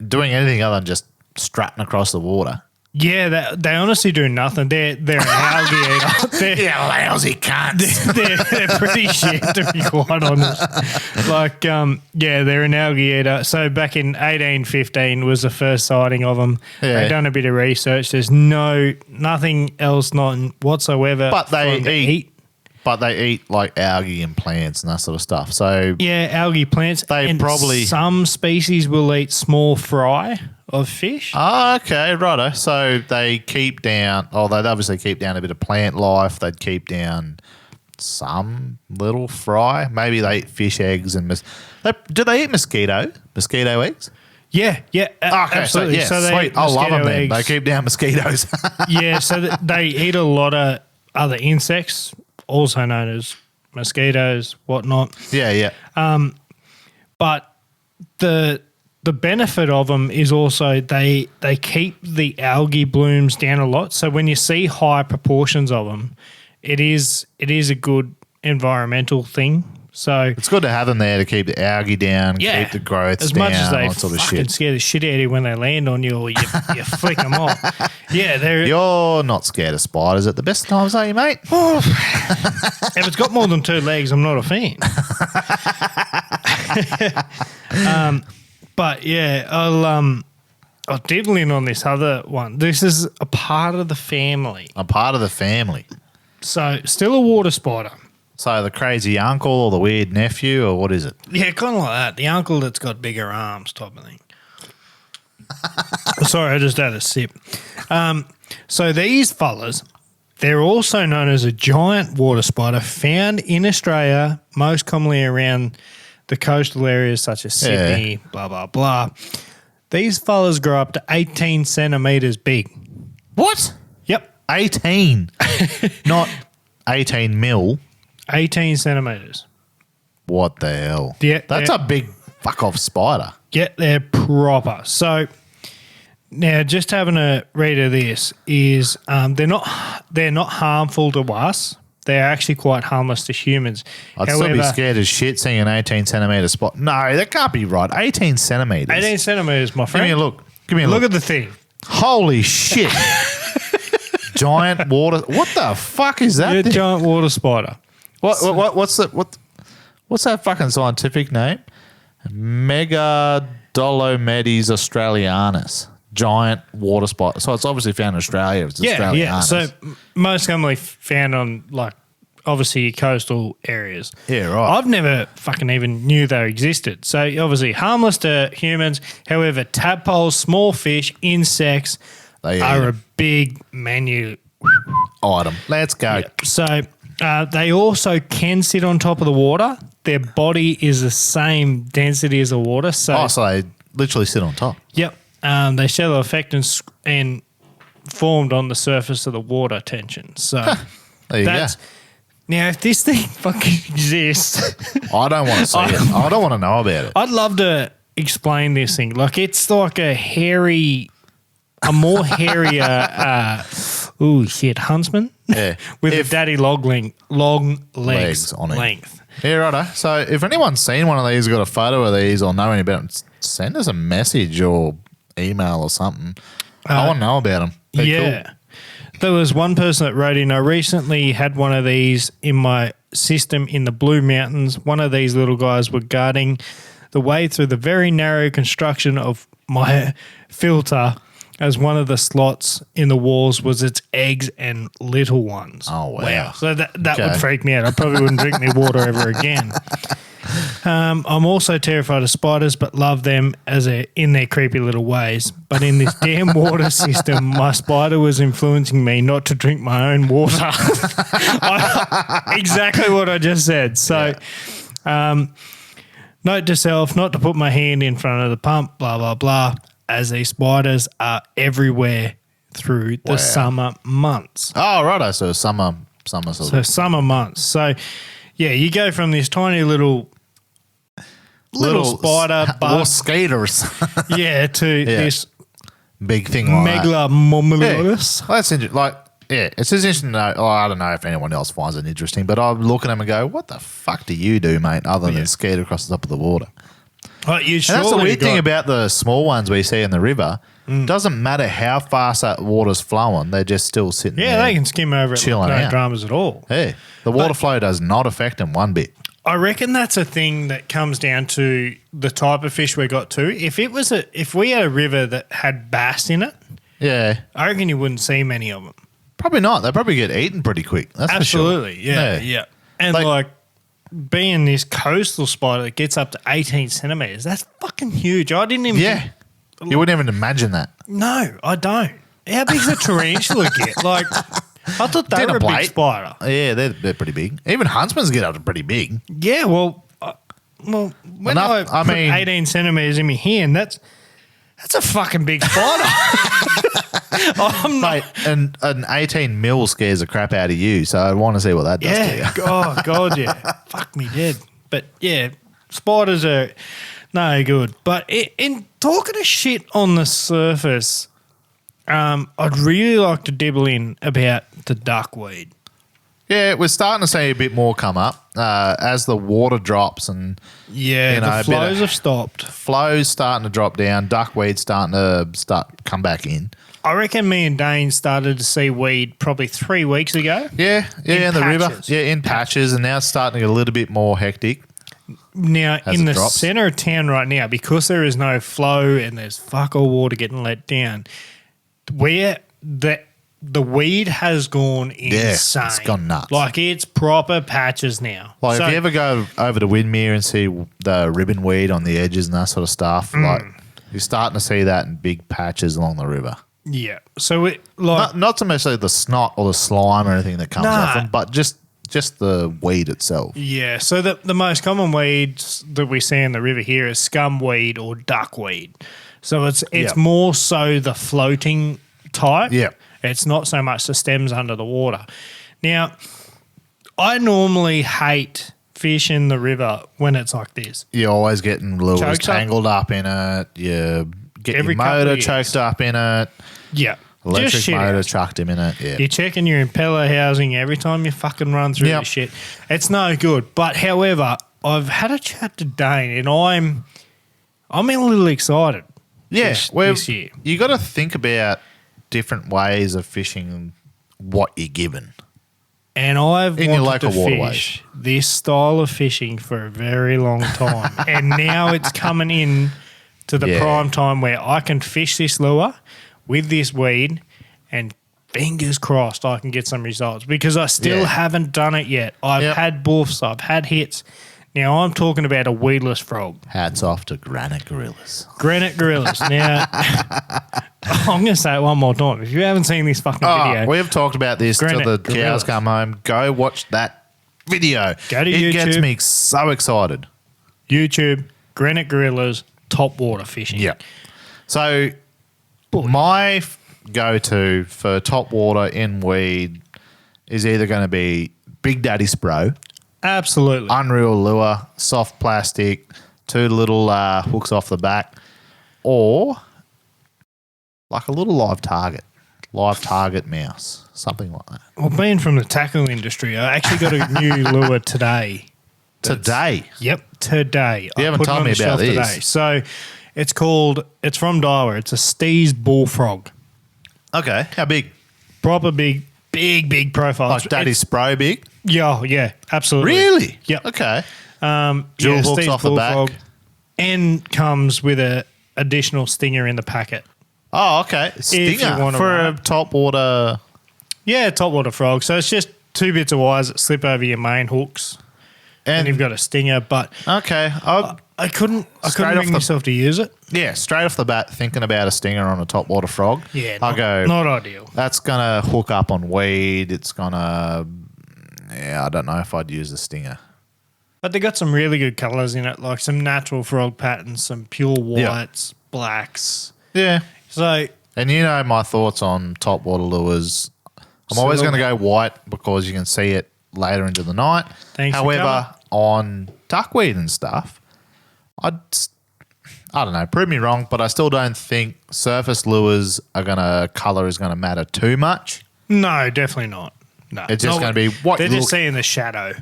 doing anything other than just strutting across the water. Yeah, they honestly do nothing. They're an algae eater. Yeah, lousy cunts. They're pretty shit, to be quite honest. Like, they're an algae eater. So back in 1815 was the first sighting of them. Yeah. They've done a bit of research. There's nothing else, not whatsoever. But they for them to eat. But they eat like algae and plants and that sort of stuff. So yeah, algae plants. They probably some species will eat small fry of fish. Oh, okay, righto. So they keep down. Oh, they'd obviously keep down a bit of plant life. They'd keep down some little fry. Maybe they eat fish eggs and do they eat mosquito eggs? Yeah, Okay, absolutely. So they sweet. eat I love them. mosquito Then they eggs. keep down mosquitoes. Yeah, so they eat a lot of other insects, also known as mosquitoes, whatnot. Yeah. But the benefit of them is also they keep the algae blooms down a lot. So when you see high proportions of them, it is a good environmental thing. So It's good to have them there to keep the algae down, keep the growth as down, much as they all that sort of fucking shit. scare the shit out of you when they land on you or you flick them off. Yeah, they're You're not scared of spiders at the best times, are you, mate? if it's got more than 2 legs, I'm not a fan. But yeah, I'll diddle in on this other one. This is a part of the family. I'm part of the family. So still a water spider. So the crazy uncle or the weird nephew or what is it? Yeah, kind of like that. The uncle that's got bigger arms type of thing. Sorry, I just had a sip. So these fellas, they're also known as a giant water spider found in Australia, most commonly around the coastal areas such as Sydney, blah, blah, blah. These fellas grow up to 18 centimetres big. What? Yep. 18. Not 18 mil. 18 centimetres. What the hell? Yeah, That's a big fuck off spider. Yeah, they're proper. So now, just having a read of this is they're not harmful to us. They're actually quite harmless to humans. I'd still be scared as shit seeing an 18 centimetre spot. No, that can't be right. 18 centimetres. 18 centimetres, my friend. Give me a look. Give me a look. Look at the thing. Holy shit. Giant water. What the fuck is that? Yeah, thing? giant water spider. What's that fucking scientific name? Megadolomedes australianus. Giant water spider. So it's obviously found in Australia. It's Australianus. Yeah. So most commonly found on like obviously coastal areas. Yeah, right. I've never fucking even knew they existed. So obviously harmless to humans. However, tadpoles, small fish, insects are a big menu item. Let's go. Yeah. So they also can sit on top of the water. Their body is the same density as the water. So they literally sit on top. Yep. They shallow effect and formed on the surface of the water tension. So there you go. Now, if this thing fucking exists, I don't want to see it. I don't want to know about it. I'd love to explain this thing. Like it's like a more hairier, huntsman. Yeah. With a daddy long legs on it. length. Yeah, righto. So if anyone's seen one of these, got a photo of these or know any about them, send us a message or email or something. I want to know about them. Yeah. Cool. There was one person that wrote in, I recently had one of these in my system in the Blue Mountains. One of these little guys were guarding the way through the very narrow construction of my filter, as one of the slots in the walls was its eggs and little ones. Oh, wow. So that would freak me out. I probably wouldn't drink their water ever again. I'm also terrified of spiders, but love them in their creepy little ways. But in this damn water system, my spider was influencing me not to drink my own water. Exactly what I just said. So, note to self, not to put my hand in front of the pump, blah, blah, blah, as these spiders are everywhere through the summer months. Oh, righto. So summer sort of. So summer months. So, yeah, you go from this tiny little spider bug, skaters. to this big thing like Megalomomylus. Well, that's interesting. It's just interesting to know. Oh, I don't know if anyone else finds it interesting, but I look at them and go, what the fuck do you do, mate, other than skate across the top of the water? You And that's the weird thing about the small ones we see in the river. Doesn't matter how fast that water's flowing, they're just still sitting there. Yeah, they can skim over it. Chilling No out. dramas at all. Yeah, the water flow does not affect them one bit. I reckon that's a thing that comes down to the type of fish we got too. If we had a river that had bass in it, Yeah, I reckon you wouldn't see many of them. probably not. They probably get eaten pretty quick. That's Absolutely, for sure. yeah. And like being this coastal spot that gets up to 18 centimetres, that's fucking huge. I didn't even think, You wouldn't even imagine that. no, I don't. How big's a tarantula get? Like, I thought they were a big spider. Yeah, they're pretty big. Even huntsmans get up to pretty big. Yeah, when I put 18 centimetres in my hand, that's a fucking big spider. Mate, and an 18 mil scares the crap out of you, so I want to see what that does to you. Oh, God, yeah. Fuck me dead. But, yeah, spiders are no good. But in talking of shit on the surface, I'd really like to dibble in about the duckweed. Yeah, we're starting to see a bit more come up as the water drops and the flows have stopped. Flow's starting to drop down. Duckweed's starting to come back in. I reckon me and Dane started to see weed probably 3 weeks ago. Yeah, in the river. Yeah, in patches, and now it's starting to get a little bit more hectic. Now, in the centre of town right now, because there is no flow and there's fuck all water getting let down, where the weed has gone insane. Yeah, it's gone nuts. Like, it's proper patches now. Like, if you ever go over to Windmere and see the ribbon weed on the edges and that sort of stuff, like, you're starting to see that in big patches along the river. Yeah. So, not so much like the snot or the slime or anything that comes off them, but just the weed itself. Yeah. So, the most common weeds that we see in the river here is scumweed or duckweed. So, it's more so the floating type. Yeah. It's not so much the stems under the water. Now, I normally hate fish in the river when it's like this. You're always getting lures tangled up in it. You get your motor choked up in it. Yeah. Electric motor chucked him in it. Yeah. You're checking your impeller housing every time you fucking run through this shit. It's no good. But, however, I've had a chat to Dane and I'm a little excited. Yeah. This year. You got to think about different ways of fishing what you're given. And I've wanted to fish this style of fishing for a very long time. And now it's coming in to the prime time where I can fish this lure with this weed and fingers crossed I can get some results because I still haven't done it yet. I've had buffs, I've had hits. Now, I'm talking about a weedless frog. Hats off to granite gorillas. Granite gorillas. Now, I'm going to say it one more time. If you haven't seen this fucking video. We've talked about this till the cows come home. Go watch that video. Go to YouTube. It gets me so excited. YouTube, granite gorillas, top water fishing. Yeah. So, my go-to for top water in weed is either going to be Big Daddy Spro. Absolutely. Unreal lure, soft plastic, 2 little hooks off the back, or like a little live target mouse, something like that. Well, being from the tackle industry, I actually got a new lure today. Today? Yep, today. You haven't told me about this. Today. So it's from Daiwa. It's a Steez bullfrog. Okay. How big? Proper big profile. Like Daddy Spro big? Yeah, absolutely. Really? Yep. Okay. Dual hooks off the back. And comes with a additional stinger in the packet. Oh, okay. Stinger for a top water. Yeah, top water frog. So it's just 2 bits of wires that slip over your main hooks. And you've got a stinger, but okay, I couldn't bring myself to use it. Yeah, straight off the bat, thinking about a stinger on a top water frog. Yeah, not ideal. That's gonna hook up on weed. It's gonna, I don't know if I'd use a stinger. But they got some really good colours in it, like some natural frog patterns, some pure whites, blacks. Yeah. So, and you know my thoughts on top water lures. I'm always going to go white because you can see it later into the night. However, on duckweed and stuff, I don't know, prove me wrong, but I still don't think surface lures colour is going to matter too much. No, definitely not. No, it's just going to be what they're just seeing the shadow.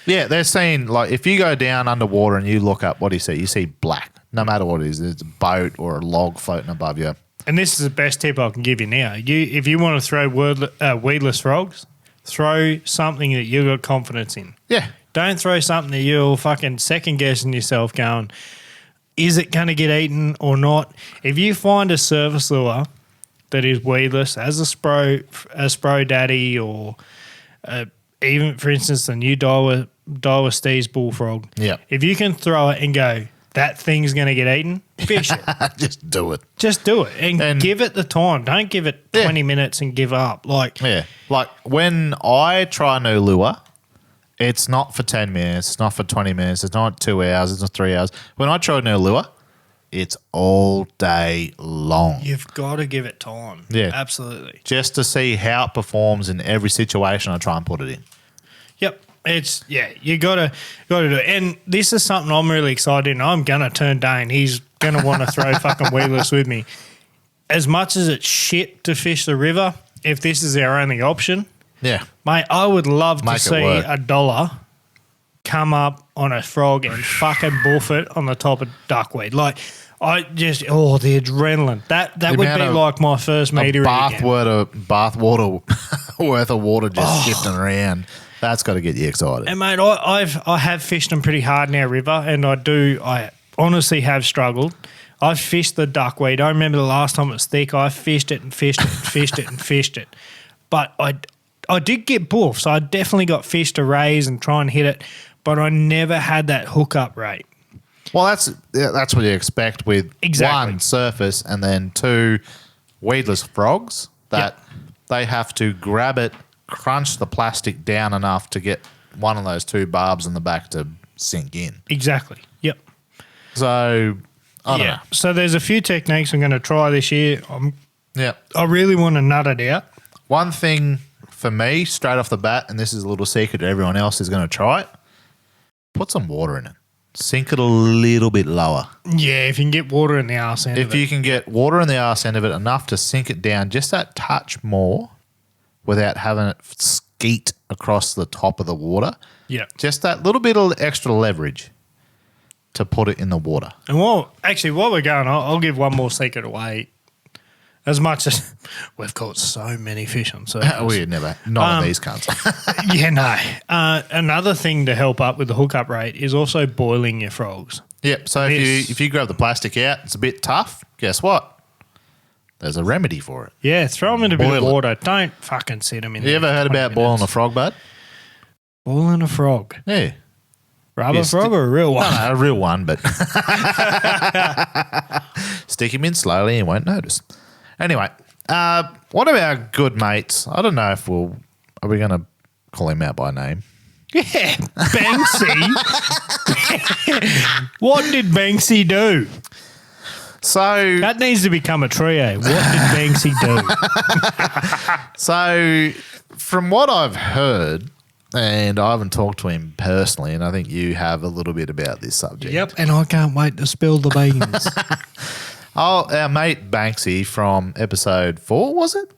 Yeah, they're seeing, like, if you go down underwater and you look up, what do you see? You see black, no matter what it is. It's a boat or a log floating above you. And this is the best tip I can give you now. If you want to throw weedless frogs, throw something that you've got confidence in. Yeah. Don't throw something that you're fucking second-guessing yourself going, is it going to get eaten or not? If you find a surface lure that is weedless, as a Spro Daddy or even, for instance, the new Daiwa Steve's bullfrog, if you can throw it and go, that thing's going to get eaten, fish it. Just do it. Just do it and give it the time. Don't give it 20 minutes and give up. Like when I try a new lure, it's not for 10 minutes, it's not for 20 minutes, it's not 2 hours, it's not 3 hours. When I try a new lure, it's all day long. You've got to give it time. Yeah. Absolutely. Just to see how it performs in every situation I try and put it in. Yep. You gotta do it. And this is something I'm really excited in. I'm gonna turn Dane. He's gonna want to throw fucking weedless with me. As much as it's shit to fish the river, if this is our only option, mate, I would love to see $1 come up on a frog and fucking buff it on the top of duckweed. Like the adrenaline. That would be like my first meter. Bath water worth of water just shifting around. That's got to get you excited. And mate, I have fished them pretty hard in our river, and I honestly have struggled. I've fished the duckweed. I remember the last time it was thick. I fished it and fished it and fished it and fished it. But I did get buff, so I definitely got fish to raise and try and hit it, but I never had that hookup rate. Well, that's what you expect with one, surface, and then two, weedless frogs that they have to grab it, crunch the plastic down enough to get one of those two barbs in the back to sink in. Exactly. Yep. So, I don't know. So there's a few techniques I'm going to try this year. I really want to nut it out. One thing for me, straight off the bat, and this is a little secret to everyone else who's going to try it, put some water in it. Sink it a little bit lower. Yeah, if you can get water in the arse end of it. If you can get water in the arse end of it enough to sink it down just that touch more without having it skeet across the top of the water. Yeah. Just that little bit of extra leverage to put it in the water. And while we're going, I'll give one more secret away. As much as we've caught so many fish on surface. We never. Not on these cunts. Another thing to help up with the hookup rate is also boiling your frogs. Yep. So if you grab the plastic out, it's a bit tough. Guess what? There's a remedy for it. Yeah, throw them in a bit of water. Don't fucking sit them in there. You ever heard about boiling a frog, bud? Boiling a frog? Yeah. Rubber frog or a real one? No, a real one, but stick him in slowly and you won't notice. Anyway, one of our good mates, I don't know if are we going to call him out by name? Yeah, Banksy. What did Banksy do? So that needs to become a trio. What did Banksy do? So from what I've heard, and I haven't talked to him personally, and I think you have a little bit about this subject. Yep, and I can't wait to spill the beans. Our mate Banksy from episode 4, was it?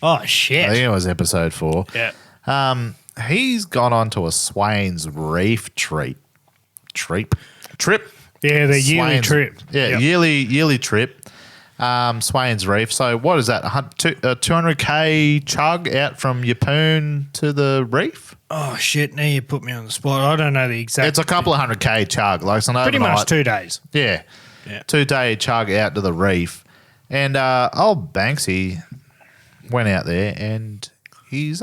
Oh, shit. I think it was episode 4. Yeah. He's gone on to a Swains Reef trip. Yeah, the yearly trip. Yeah, yearly trip. Swains Reef. So what is that? 200k chug out from Yeppoon to the reef? Oh, shit. Now you put me on the spot. I don't know the exact. It's a couple of 100k chug. Like, it's an pretty overnight, much 2 days. Yeah. 2-day chug out to the reef. And old Banksy went out there and he's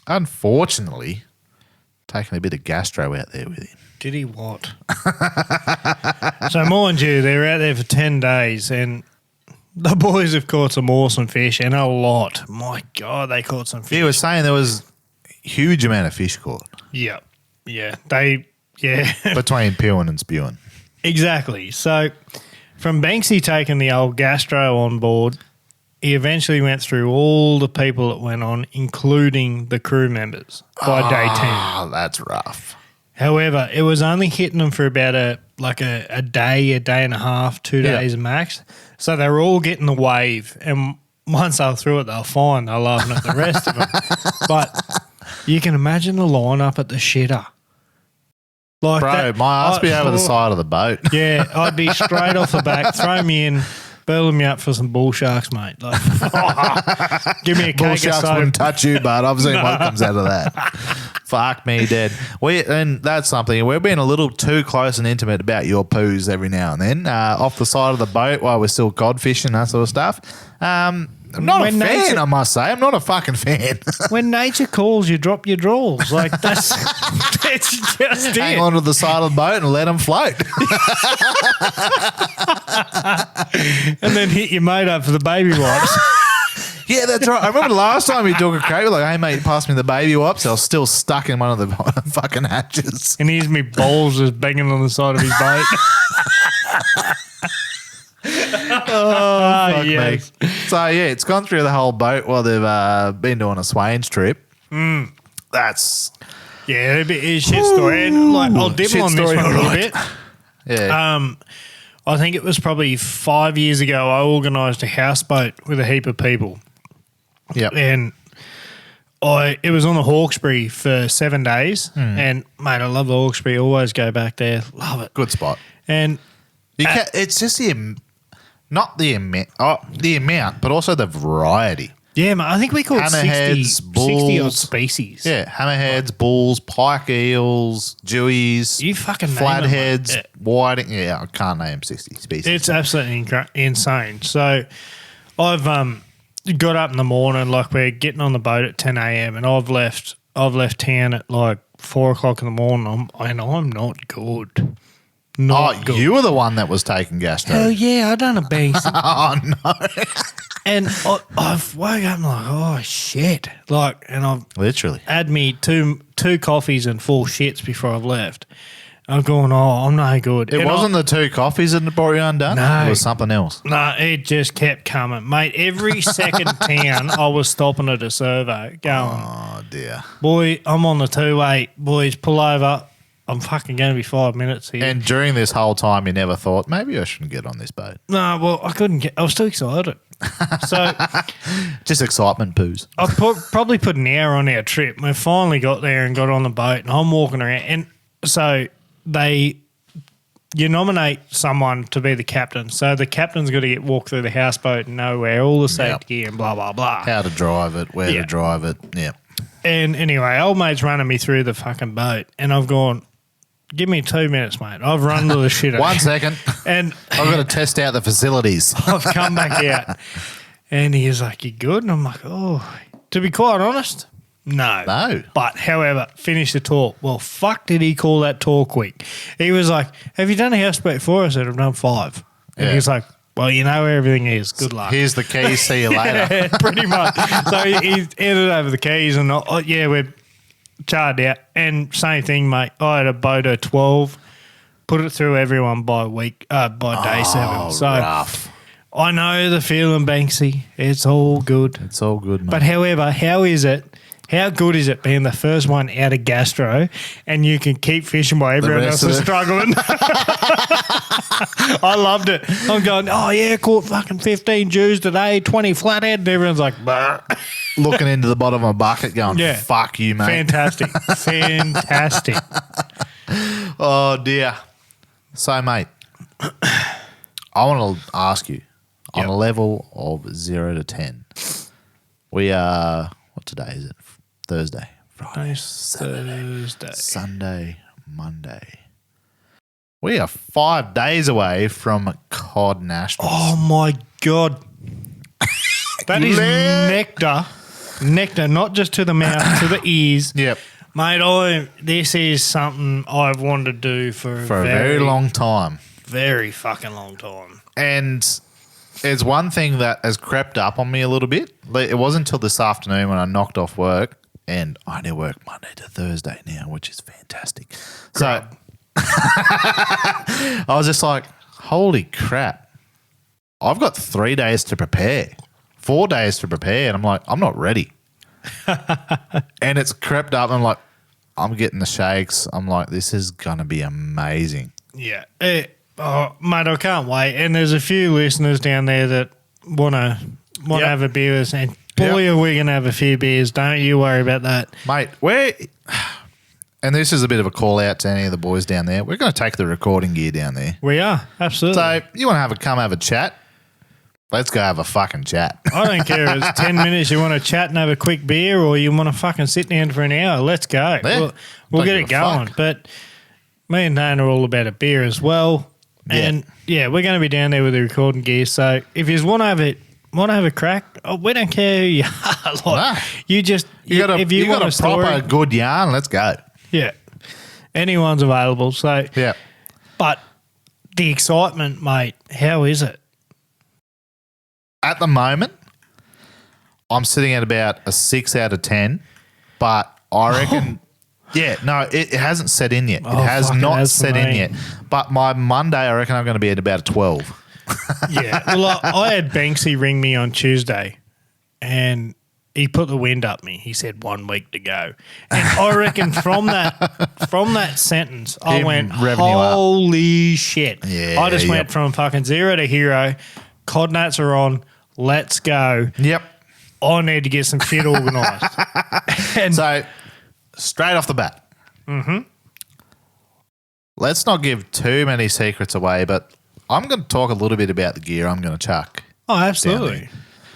unfortunately taken a bit of gastro out there with him. Did he what? So mind you, they're out there for 10 days and the boys have caught some awesome fish and a lot. My God, they caught some fish. He was saying there was a huge amount of fish caught. Yeah. Between pewing and spewing. Exactly. So from Banksy taking the old Gastro on board, he eventually went through all the people that went on, including the crew members, by day 10. Oh, that's rough. However, it was only hitting them for about a day and a half, 2 days max. So they were all getting the wave. And once they were through it, they were fine. They were laughing at the rest of them. But you can imagine the lineup at the shitter. Like Bro, that, my ass be over the side of the boat. Yeah, I'd be straight off the back, throw me in, build me up for some bull sharks, mate. Like, give me a Bull cake of sharks soap. wouldn't touch you, but I've seen what comes out of that. Fuck me dead. And that's something. We're being a little too close and intimate about your poos every now and then. Off the side of the boat while we're still cod fishing, that sort of stuff. I'm not a fan, I must say. I'm not a fucking fan. When nature calls, you drop your drawers. Like, that's just Hang it. on to the side of the boat and let them float. And then hit your mate up for the baby wipes. Yeah, that's right. I remember last time you took a crate, you were like, hey, mate, pass me the baby wipes. I was still stuck in one of the fucking hatches. And here's me balls just banging on the side of his boat. Fuck yes. me. So, yeah, it's gone through the whole boat while they've been doing a Swains trip. That's... Yeah, it'd be a shit story. And, like, I'll dibble on this one a little bit. Yeah. I think it was probably 5 years ago I organised a houseboat with a heap of people. Yep. And it was on the Hawkesbury for 7 days. And, mate, I love the Hawkesbury. Always go back there. Love it. Good spot. And it's just not the amount, but also the variety. yeah, mate, I think we caught 60 odd species. Yeah, hammerheads, bulls, pike eels, dewies, You fucking name it, flatheads, mate. whiting. Yeah, I can't name 60 species. It's absolutely insane. So I've got up in the morning, like we're getting on the boat at 10 a.m. and I've left town at like 4 o'clock in the morning and I'm not good. Not good. You were the one that was taking Gastro. Hell yeah, I done a Banksy. Oh, no. And I've woke up and like, oh shit. Like, and I've Literally. had me two coffees and 4 shits before I've left. I'm going, oh, I'm no good. It wasn't the 2 coffees that brought you undone? No. It was something else. No, it just kept coming. Mate, every second town I was stopping at a servo going, Oh, dear. boy, I'm on the 2-8. Boys, pull over. I'm fucking going to be 5 minutes here. And during this whole time, you never thought, maybe I shouldn't get on this boat. No, well, I couldn't get – I was too excited. So Just excitement poos. I probably put an hour on our trip. We finally got there and got on the boat and I'm walking around. And so you nominate someone to be the captain. So the captain's got to walk through the houseboat and know where all the safety gear and blah, blah, blah. How to drive it, where to drive it. Yeah. And anyway, old mate's running me through the fucking boat and I've gone, give me 2 minutes, mate. I've run to the shit. 1 second. And I've got to test out the facilities. I've come back out. And he's like, you good? And I'm like, oh, to be quite honest, no. No. But, however, finish the talk. Well, fuck did he call that talk quick. He was like, have you done a houseboat before? I said, I've done 5. And Yeah. he's like, well, you know where everything is. Good luck. Here's the keys. See you later. Yeah, pretty much. So he handed over the keys and, we're charred out. And same thing, mate. I had a boat of 12, put it through everyone by day 7. So rough. I know the feeling, Banksy. It's all good. It's all good, mate. But however, how good is it being the first one out of Gastro and you can keep fishing while everyone else is struggling? I loved it. I'm going, oh yeah, caught fucking 15 Jews today, 20 flathead, and everyone's like, bah. Looking into the bottom of a bucket going, Yeah. fuck you, mate. Fantastic. Fantastic. Oh, dear. So, mate, I want to ask you, on a level of 0 to 10, we are, what today is it? Thursday, Friday, Thursday. Sunday, Monday. We are 5 days away from Cod Nationals. Oh my God. That is nectar. Nectar, not just to the mouth, to the ears. Yep. Mate, this is something I've wanted to do for a very long time. Very fucking long time. And it's one thing that has crept up on me a little bit. It wasn't until this afternoon when I knocked off work, and I only work Monday to Thursday now, which is fantastic. So I was just like, holy crap. I've got 3 days to prepare, 4 days to prepare. And I'm like, I'm not ready. And it's crept up. And I'm like, I'm getting the shakes. I'm like, this is going to be amazing. Yeah. Mate, I can't wait. And there's a few listeners down there that want to have a beer with us. And boy, are we going to have a few beers. Don't you worry about that. Mate, and this is a bit of a call out to any of the boys down there, we're going to take the recording gear down there. We are, absolutely. So you want to come have a chat? Let's go have a fucking chat. I don't care if it's 10 minutes you want to chat and have a quick beer or you want to fucking sit down for an hour. Let's go. Yeah, we'll get it going. But me and Dan are all about a beer as well. Yeah. And, yeah, we're going to be down there with the recording gear. So if you want to have a crack, we don't care who you are. Like, No. you just – if you want got a story, proper good yarn, let's go. Yeah. Anyone's available. So, Yeah. But the excitement, mate, how is it? At the moment, I'm sitting at about a 6 out of 10, but I reckon, it hasn't set in yet. It has not set in yet. But my Monday, I reckon I'm going to be at about a 12. Yeah. Well, I had Banksy ring me on Tuesday and he put the wind up me. He said 1 week to go. And I reckon from that sentence, I went, holy shit. Yeah, I just went from fucking zero to hero. Cod Nats are on. Let's go. Yep. I need to get some shit organised. So, straight off the bat, let's not give too many secrets away, but I'm going to talk a little bit about the gear I'm going to chuck. Oh, absolutely.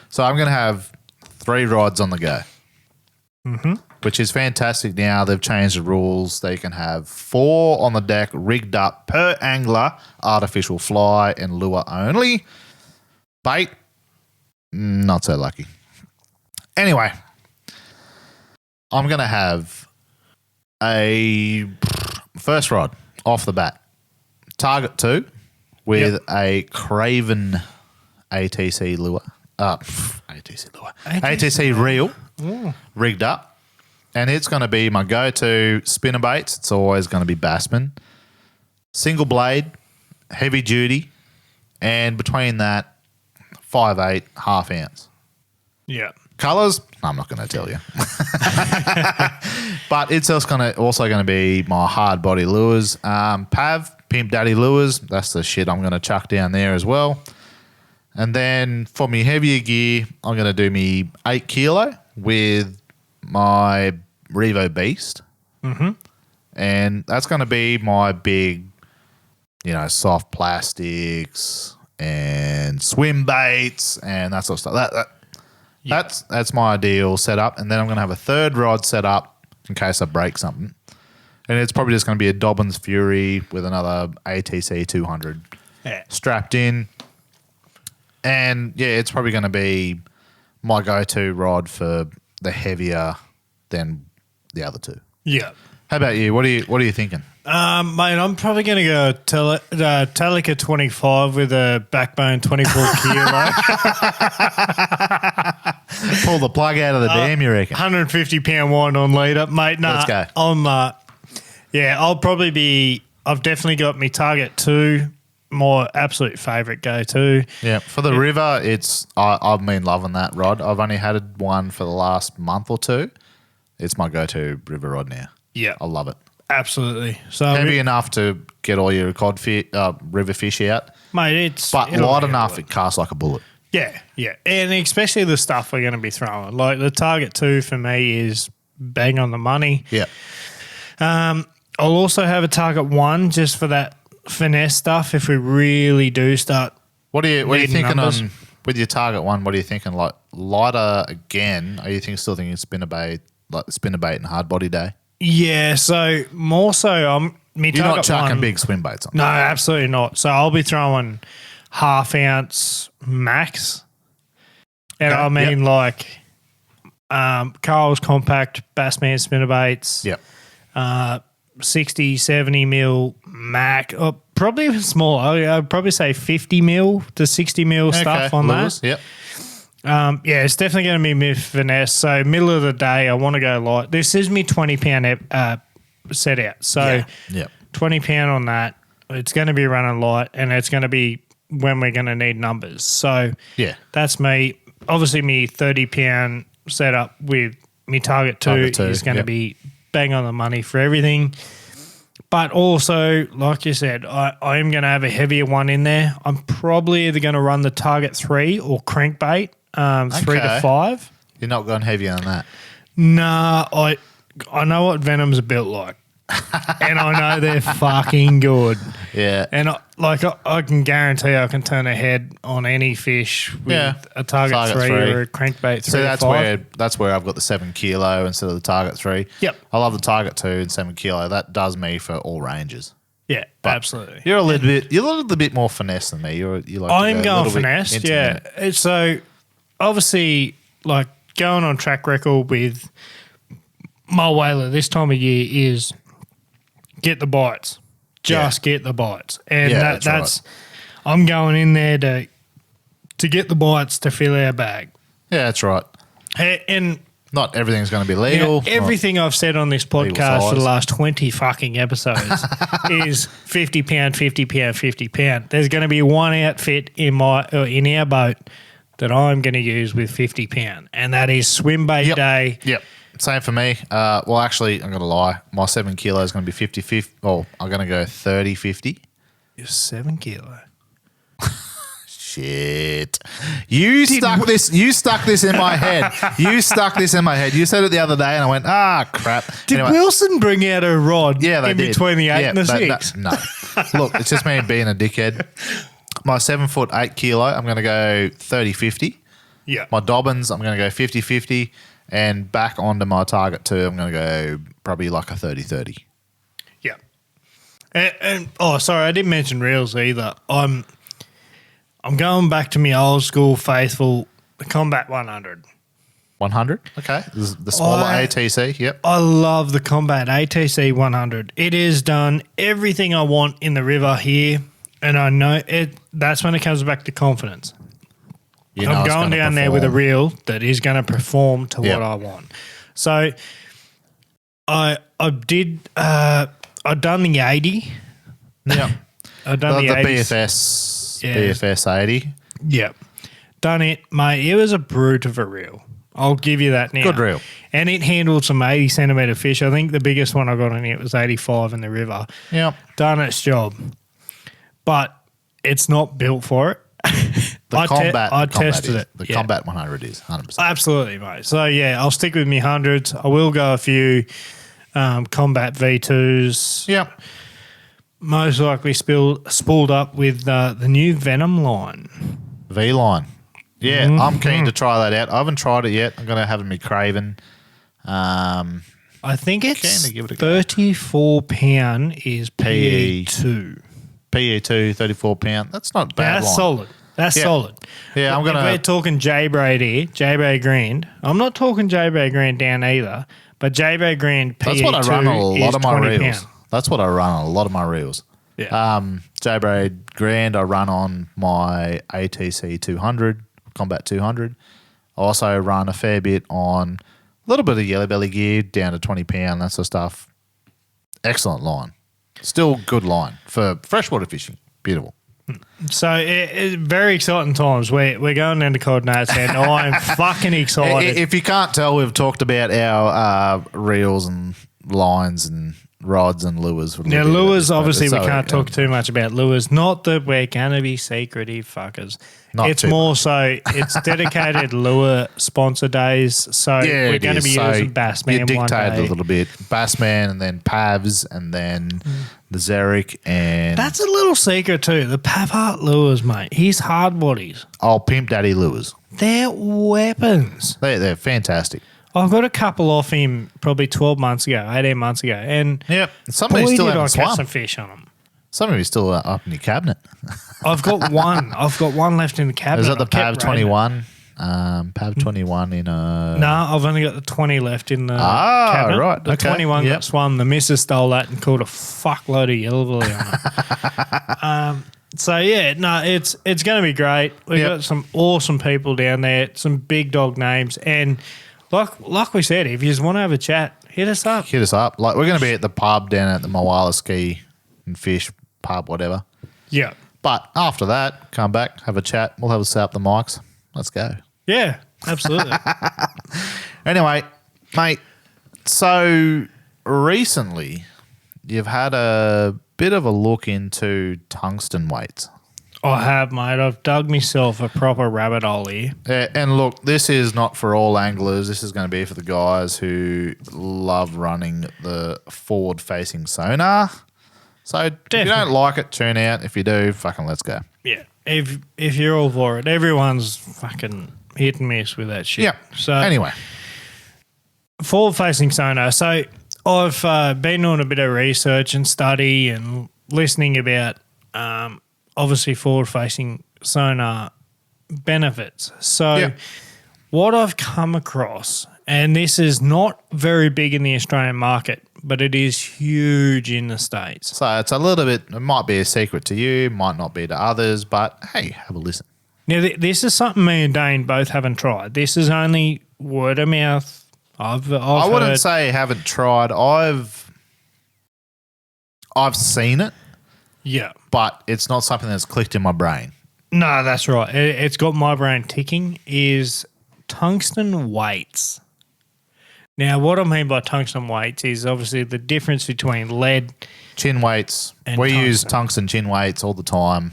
So, I'm going to have 3 rods on the go, which is fantastic now. They've changed the rules. They can have 4 on the deck rigged up per angler, artificial fly and lure only. Bait, not so lucky. Anyway, I'm going to have a first rod off the bat. Target 2 with a Craven ATC lure. ATC reel rigged up. And it's going to be my go-to spinner baits. It's always going to be Bassman. Single blade, heavy duty, and between that, 5/8, half ounce. Yeah. Colours, I'm not going to tell you. But it's also going to be my hard body lures. PAV, Pimp Daddy lures, that's the shit I'm going to chuck down there as well. And then for me heavier gear, I'm going to do me 8 kilo with my Revo Beast. And that's going to be my big, soft plastics and swim baits and that sort of stuff. That's my ideal setup. And then I'm going to have a third rod set up in case I break something. And it's probably just going to be a Dobbins Fury with another ATC 200 strapped in. And, it's probably going to be my go-to rod for the heavier than the other 2. Yeah. How about you? What are you thinking? Mate, I'm probably going to go Talica 25 with a backbone 24 kilo. Pull the plug out of the dam, you reckon? 150 pound wine on leader. Mate, Let's go. I'll probably be, I've definitely got my Target 2, my absolute favourite go-to. Yeah, for the river, I've been loving that rod. I've only had one for the last month or 2. It's my go-to river rod now. Yeah. I love it. Absolutely. So heavy enough to get all your river fish out. Mate, but light enough it casts like a bullet. Yeah, yeah. And especially the stuff we're going to be throwing. Like the Target 2 for me is bang on the money. Yeah. I'll also have a Target 1 just for that finesse stuff if we really do start. What are you thinking numbers on with your Target 1? What are you thinking? Like lighter again? Are you still thinking spinnerbait, like the spinnerbait and hard body day? Yeah, so more so You're not chucking big swim baits on. No, absolutely not. So I'll be throwing half ounce max. And I mean like Carl's compact Bassman spinnerbaits. Yep. 60, 70 mil mac. Probably even smaller. I'd probably say 50 mil to 60 mil stuff on lures, that. Yep. It's definitely going to be mid finesse. So middle of the day, I want to go light. This is me 20 pound set out. So 20 pound on that. It's going to be running light, and it's going to be when we're going to need numbers. So that's me. Obviously, me 30 pound setup with me Target 2 is going to be bang on the money for everything. But also, like you said, I am going to have a heavier one in there. I'm probably either going to run the Target 3 or crankbait 3 to 5. You're not going heavier than that? Nah, I know what Venom's built like. and I know they're fucking good. Yeah. And I can guarantee I can turn a head on any fish with a target 3 or a crankbait 3 So or 5. that's where I've got the 7 kilo instead of the target 3. Yep. I love the target 2 and 7 kilo. That does me for all ranges. Yeah, absolutely. You're a little bit more finesse than me. You like I'm going finesse, yeah. So obviously, like going on track record with my whaler this time of year is get the bites. Just get the bites. And that's right. I'm going in there to get the bites to fill our bag. Yeah, that's right. And not everything's going to be legal. Everything I've said on this podcast for the last 20 fucking episodes is 50 pound, 50 pound, 50 pound. There's going to be one outfit in our boat that I'm going to use with 50 pound, and that is swim bait day. Yep. Same for me. Well, actually, I'm going to lie. My 7 kilo is going to be 50-50. Oh, I'm going to go 30-50. You're 7 kilo. Shit. You stuck this in my head. You stuck this in my head. You said it the other day and I went, crap. Did Wilson bring out a rod in between the 8 and the 6? No. Look, it's just me being a dickhead. My 7 foot 8 kilo, I'm going to go 30-50. Yeah. My Dobbins, I'm going to go 50-50. And back onto my target 2, I'm going to go probably like a 30-30. Yeah. And sorry, I didn't mention reels either. I'm going back to my old school faithful, the Combat 100. 100? Okay. The smaller ATC, yep. I love the Combat ATC 100. It has done everything I want in the river here, and I know it. That's when it comes back to confidence. I'm going down there with a reel that is going to perform to what I want. So I've done the 80. Yeah. I've done the BFS. Yeah. BFS 80. Yeah. Done it, mate. It was a brute of a reel. I'll give you that now. Good reel. And it handled some 80 centimetre fish. I think the biggest one I got on it was 85 in the river. Yeah. Done its job. But it's not built for it. I tested it. The Combat 100 is 100%. Absolutely, mate. So, I'll stick with me hundreds. I will go a few Combat V2s. Yep. Most likely spooled up with the new Venom line. V-line. Yeah, I'm keen to try that out. I haven't tried it yet. I'm going to have it in my Craven. I think it's 34 pound is PE2. PE2, 34 pound. That's not bad. That's solid. That's solid. Yeah, I'm going to. We're talking J-Braid here, J-Braid Grand. I'm not talking J-Braid Grand down either, but J-Braid Grand PE2 that's what I run on a lot of my reels. Pound. That's what I run on a lot of my reels. Yeah. J-Braid Grand, I run on my ATC 200, Combat 200. I also run a fair bit on a little bit of yellow belly gear down to 20 pound, that sort of stuff. Excellent line. Still good line for freshwater fishing. Beautiful. So it's very exciting times. We're going down to Cod Nationals, and I'm fucking excited. If you can't tell, we've talked about our reels and lines and rods and lures. Now, lures, obviously, we can't talk too much about lures. Not that we're going to be secretive fuckers. It's more so it's dedicated lure sponsor days. So we're going to be using Bassman one day. You dictated a little bit. Bassman and then Pavs and then the Xeric and... That's a little secret too. The Pavhart lures, mate. His hard bodies. Oh, Pimp Daddy lures. They're weapons. They're fantastic. I got a couple off him probably 12 months ago, 18 months ago. And some of you still haven't swum. Catch some fish on them. Some of you still up in your cabinet. I've got one. I've got one left in the cabinet. Is that the Pav 21? Pav 21 in a... No, I've only got the 20 left in the cabinet. Right. The 21 got swum. The missus stole that and caught a fuckload of yellow belly on it. So, it's going to be great. We've got some awesome people down there, some big dog names. And like we said, if you just want to have a chat, hit us up. Like, we're going to be at the pub down at the Moala Ski and Fish pub, whatever. Yeah. But after that, come back, have a chat. We'll have a set up the mics. Let's go. Yeah, absolutely. Anyway, mate, so recently you've had a bit of a look into tungsten weights. I have, mate. I've dug myself a proper rabbit hole here. And look, this is not for all anglers. This is going to be for the guys who love running the forward-facing sonar. So if you don't like it, tune out. If you do, fucking let's go. Yeah. If you're all for it, everyone's fucking hit and miss with that shit. Yeah. So anyway, forward-facing sonar. So I've been doing a bit of research and study and listening about obviously forward-facing sonar benefits. So what I've come across, and this is not very big in the Australian market, but it is huge in the States. So it's a little bit, it might be a secret to you, might not be to others, but hey, have a listen. Now, this is something me and Dane both haven't tried. This is only word of mouth. I wouldn't say haven't tried. I've seen it. Yeah. But it's not something that's clicked in my brain. No, that's right. It's got my brain ticking is tungsten weights. Now, what I mean by tungsten weights is obviously the difference between lead. Chin weights. We use tungsten chin weights all the time.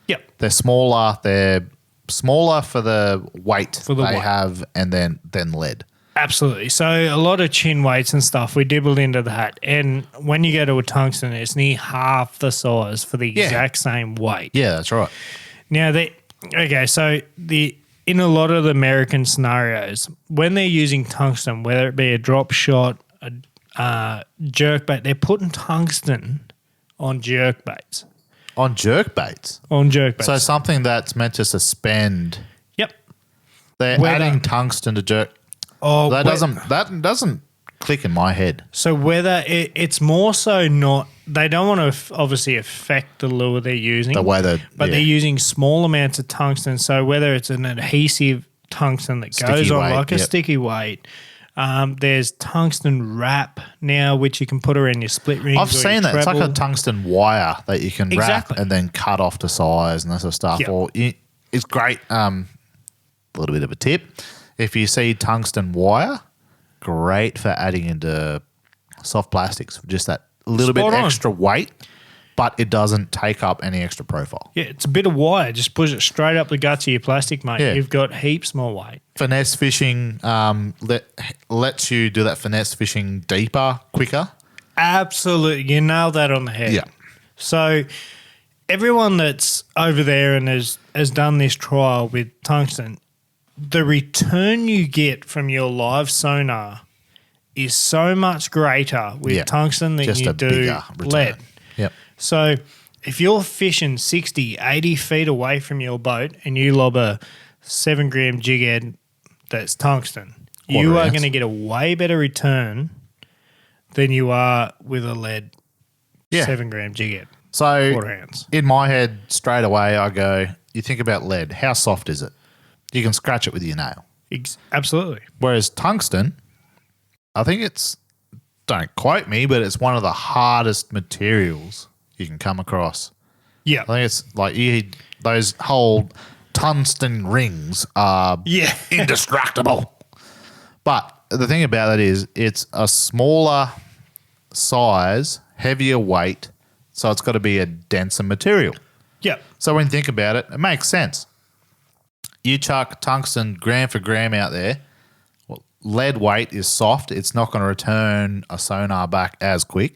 Yep. They're smaller. They're smaller for the weight they have and then lead. Absolutely. So a lot of chin weights and stuff, we dibbled into that. And when you go to a tungsten, it's near half the size for the exact same weight. Yeah, that's right. Now, so in a lot of the American scenarios, when they're using tungsten, whether it be a drop shot, a jerk bait, they're putting tungsten on jerk baits. On jerk baits? On jerk baits. So something that's meant to suspend. Yep. They're adding tungsten to jerk. Oh, that doesn't click in my head. So whether it's more so not, they don't want to obviously affect the lure they're using. But they're using small amounts of tungsten. So whether it's an adhesive tungsten that goes on like a sticky weight, there's tungsten wrap now, which you can put around your split rings. I've seen that. It's like a tungsten wire that you can wrap and then cut off to size and that sort of stuff. Yep. Or it's great. A little bit of a tip. If you see tungsten wire, great for adding into soft plastics. Just that little bit extra weight, but it doesn't take up any extra profile. Yeah, it's a bit of wire. Just push it straight up the guts of your plastic, mate. Yeah. You've got heaps more weight. Finesse fishing lets you do that finesse fishing deeper, quicker. Absolutely. You nailed that on the head. Yeah. So everyone that's over there and has done this trial with tungsten, the return you get from your live sonar is so much greater with tungsten than you do lead. Yep. So if you're fishing 60, 80 feet away from your boat and you lob a 7 gram jig head that's tungsten, you are going to get a way better return than you are with a lead 7 gram jig head. So in my head, straight away, I go, you think about lead, how soft is it? You can scratch it with your nail. Absolutely. Whereas tungsten, I think it's, don't quote me, but it's one of the hardest materials you can come across. Yeah. I think it's like those whole tungsten rings are indestructible. But the thing about it is it's a smaller size, heavier weight, so it's got to be a denser material. Yeah. So when you think about it, it makes sense. You chuck tungsten gram for gram out there, well, lead weight is soft. It's not going to return a sonar back as quick.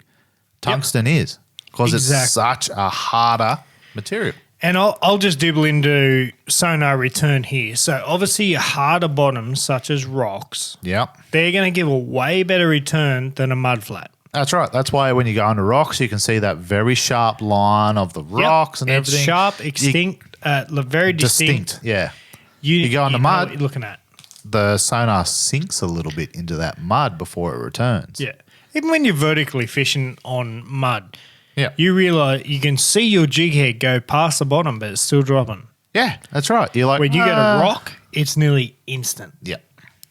Tungsten is because it's such a harder material. And I'll just dibble into sonar return here. So obviously your harder bottoms, such as rocks, they're going to give a way better return than a mud flat. That's right. That's why when you go under rocks, you can see that very sharp line of the rocks and everything. It's sharp, very distinct. Yeah. You go in the mud, what you're looking at. The sonar sinks a little bit into that mud before it returns. Yeah. Even when you're vertically fishing on mud, you realise you can see your jig head go past the bottom, but it's still dropping. Yeah, that's right. You're like, when you get a rock, it's nearly instant. Yeah.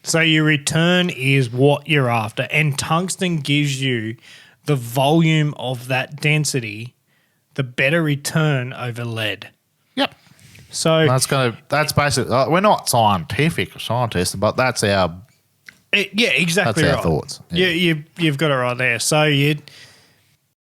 So your return is what you're after, and tungsten gives you the volume of that density, the better return over lead. Yep. So that's basically, we're not scientists, but that's our exactly. That's our thoughts. Yeah. You've got it right there. So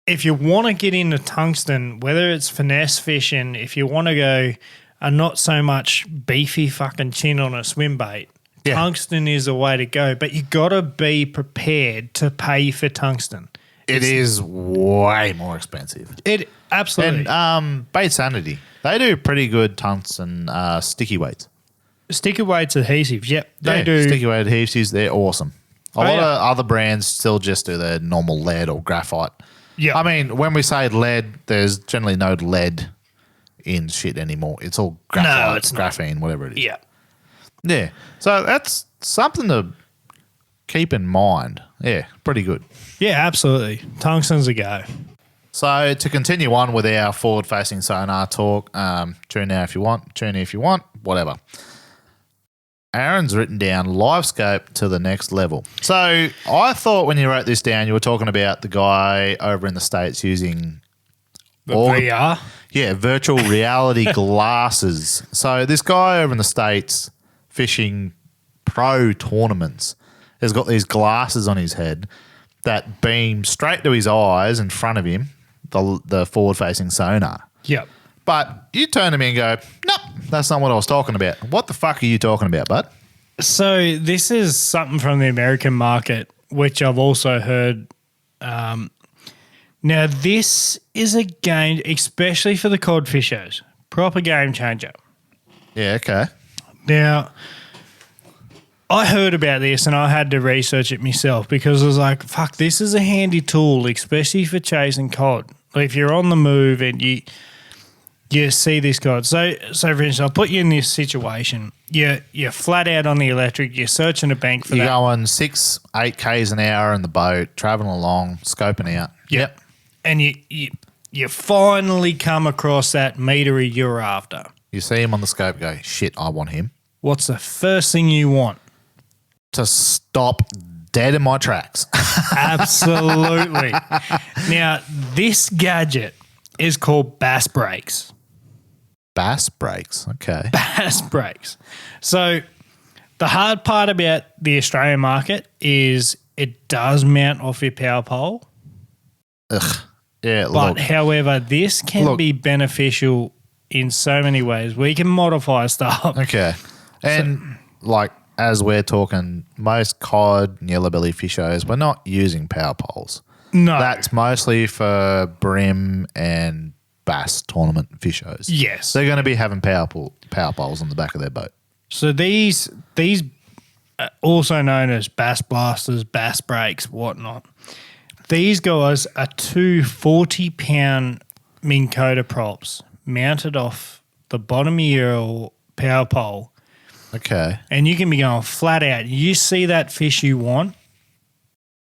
if you want to get into tungsten, whether it's finesse fishing, if you want to go a not so much beefy fucking chin on a swim bait, tungsten is the way to go. But you got to be prepared to pay for tungsten. It is way more expensive. It absolutely. And Bait Sanity, they do pretty good tungsten sticky weights. Sticky weights adhesives, yep. They do. Sticky weight adhesives, they're awesome. A lot of other brands still just do their normal lead or graphite. Yeah. I mean, when we say lead, there's generally no lead in shit anymore. It's all graphite, no, it's graphene, whatever it is. Yeah. Yeah. So that's something to keep in mind. Yeah, pretty good. Yeah, absolutely. Tungsten's a go. So to continue on with our forward-facing sonar talk, tune now if you want, tune in if you want, whatever. Aaron's written down Livescope to the next level. So I thought when you wrote this down, you were talking about the guy over in the States using the VR? Virtual reality glasses. So this guy over in the States fishing pro tournaments has got these glasses on his head that beam straight to his eyes in front of him, the forward-facing sonar. Yep. But you turn to me and go, nope, that's not what I was talking about. What the fuck are you talking about, bud? So this is something from the American market, which I've also heard. Now, this is a game, especially for the cod fishers, proper game changer. Yeah, okay. Now, I heard about this and I had to research it myself because I was like, fuck, this is a handy tool, especially for chasing cod. Like if you're on the move and you see this cod. So for instance, I'll put you in this situation. You're flat out on the electric. You're searching a bank for you're that. You're going 6-8 Ks an hour in the boat, traveling along, scoping out. Yep. And you finally come across that meter you're after. You see him on the scope, go, shit, I want him. What's the first thing you want? To stop dead in my tracks. Absolutely. Now, this gadget is called bass brakes. Bass brakes, okay. Bass brakes. So the hard part about the Australian market is it does mount off your power pole. Ugh. Yeah, but however, this can be beneficial in so many ways. We can modify stuff. Okay. And as we're talking, most cod and yellowbelly fishers, we're not using power poles. No. That's mostly for brim and bass tournament fishers. Yes. They're going to be having power poles on the back of their boat. So these also known as bass blasters, bass brakes, whatnot. These guys are two 40-pound Minn Kota props mounted off the bottom of your power pole. Okay. And you can be going flat out. You see that fish you want,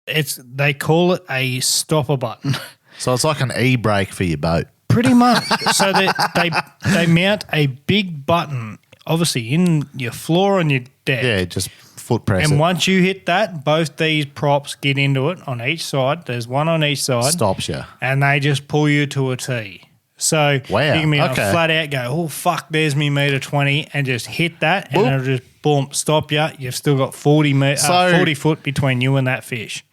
they call it a stopper button. So it's like an e-brake for your boat. Pretty much. So they mount a big button, obviously, in your floor on your deck. Yeah, just foot press and it. once you hit that, both these props get into it on each side. There's one on each side. Stops you. And they just pull you to a T. So you can be flat out, go, oh, fuck, there's me meter 20, and just hit that, and it'll just, boom, stop you. You've still got 40 foot between you and that fish.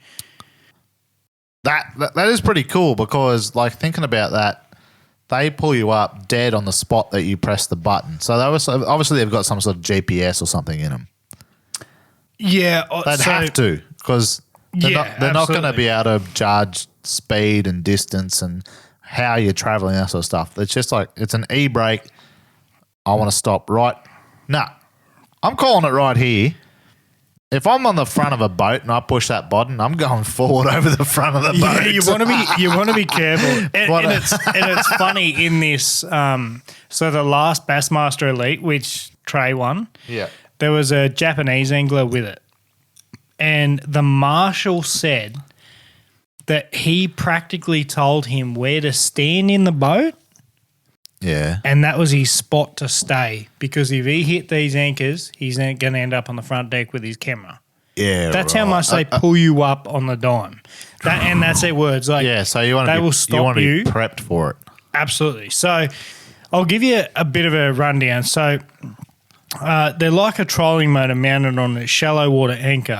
That is pretty cool because, thinking about that, they pull you up dead on the spot that you press the button. So obviously they've got some sort of GPS or something in them. Yeah. They'd have to because they're not going to be able to judge speed and distance and how you're traveling, that sort of stuff. It's just it's an e-brake. I want to stop right. Nah, I'm calling it right here. If I'm on the front of a boat and I push that button, I'm going forward over the front of the boat. Yeah, you want to be careful. And it's funny in this. So the last Bassmaster Elite, which Trey won, there was a Japanese angler with it, and the marshal said that he practically told him where to stand in the boat. Yeah. And that was his spot to stay because if he hit these anchors, he's going to end up on the front deck with his camera. Yeah, That's how much they pull you up on the dime. And that's their words. So you want to be prepped for it. Absolutely. So I'll give you a bit of a rundown. So they're like a trolling motor mounted on a shallow water anchor.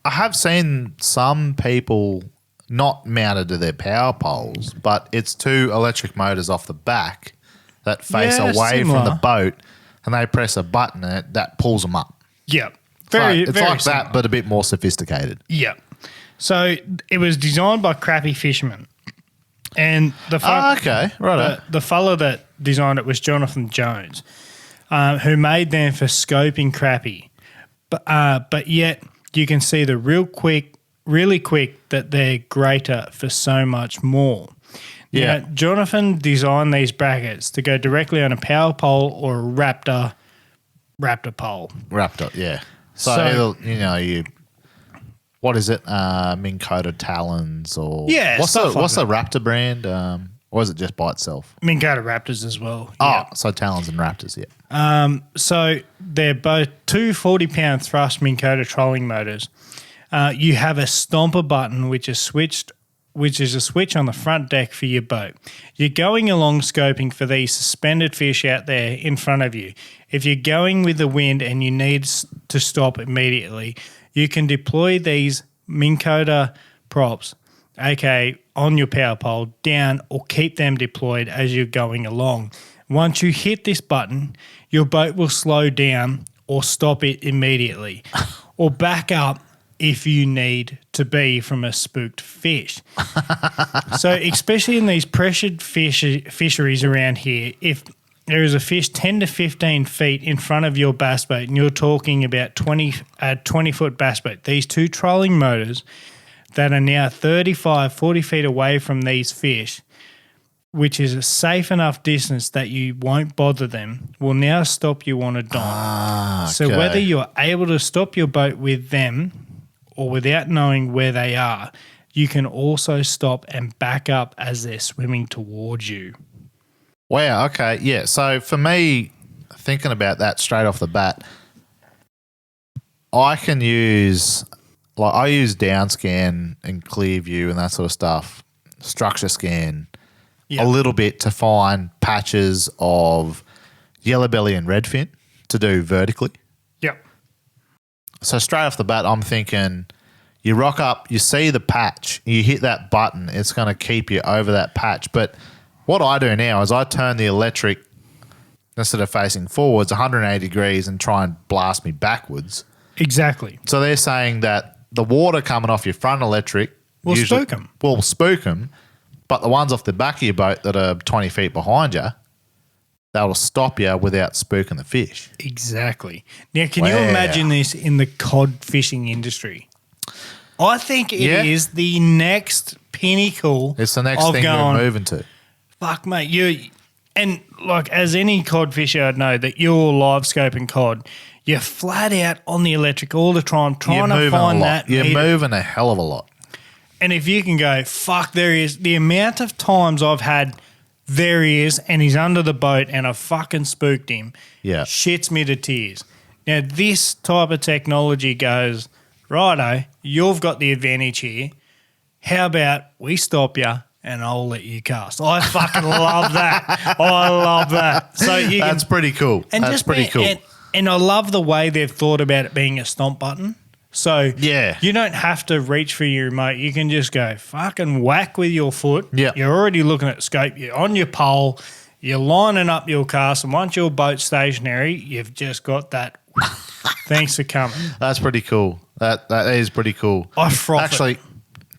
I have seen some people not mounted to their power poles, but it's 2 electric motors off the back that face away from the boat, and they press a button and that pulls them up. Yeah. It's like that, but a bit more sophisticated. Yeah. So it was designed by crappie fishermen. And the fella that designed it was Jonathan Jones, who made them for scoping crappie. But yet you can see really quick that they're greater for so much more. Yeah. Now, Jonathan designed these brackets to go directly on a power pole or a raptor pole. Raptor, yeah. So what is it? Minn Kota Talons or what's the Raptor brand? Or is it just by itself? Minn Kota Raptors as well. Yeah. Oh, so Talons and Raptors, yeah. So they're both 2 40-pound thrust Minn Kota trolling motors. You have a stomper button which is a switch on the front deck for your boat. You're going along scoping for these suspended fish out there in front of you. If you're going with the wind and you need to stop immediately, you can deploy these Minn Kota props, aka on your power pole, down or keep them deployed as you're going along. Once you hit this button, your boat will slow down or stop it immediately or back up if you need to be from a spooked fish. So especially in these pressured fisheries around here, if there is a fish 10 to 15 feet in front of your bass boat and you're talking about 20-foot bass boat, these 2 trolling motors that are now 35, 40 feet away from these fish, which is a safe enough distance that you won't bother them, will now stop you on a dime. So whether you're able to stop your boat with them or without knowing where they are, you can also stop and back up as they're swimming towards you. Wow, okay, yeah. So for me, thinking about that straight off the bat, I use Downscan and Clearview and that sort of stuff, structure scan a little bit to find patches of yellow belly and redfin to do vertically. Yep. So straight off the bat, I'm thinking you rock up, you see the patch, you hit that button, it's going to keep you over that patch. But what I do now is I turn the electric, instead of facing forwards, 180 degrees and try and blast me backwards. Exactly. So they're saying that the water coming off your front electric will spook them. Will spook them, but the ones off the back of your boat that are 20 feet behind you, that will stop you without spooking the fish. Exactly. Now, can you imagine this in the cod fishing industry? I think it is the next pinnacle. It's the next thing we're moving to. Fuck, mate. And like as any cod fisher I'd know that you're live scoping cod, you're flat out on the electric all the time trying to find that You're meter. moving a hell of a lot. And if you can go, fuck, there is the amount of times I've had there he is and he's under the boat and I fucking spooked him. Yeah. Shits me to tears. Now this type of technology goes, righto, you've got the advantage here. How about we stop you and I'll let you cast? I fucking love that. I love that. So that's pretty cool. And that's pretty cool. And I love the way they've thought about it being a stomp button. So you don't have to reach for your remote. You can just go fucking whack with your foot. Yeah. You're already looking at scope. You're on your pole. You're lining up your cast. And once your boat's stationary, you've just got that. Thanks for coming. That's pretty cool. That is pretty cool. I froth Actually,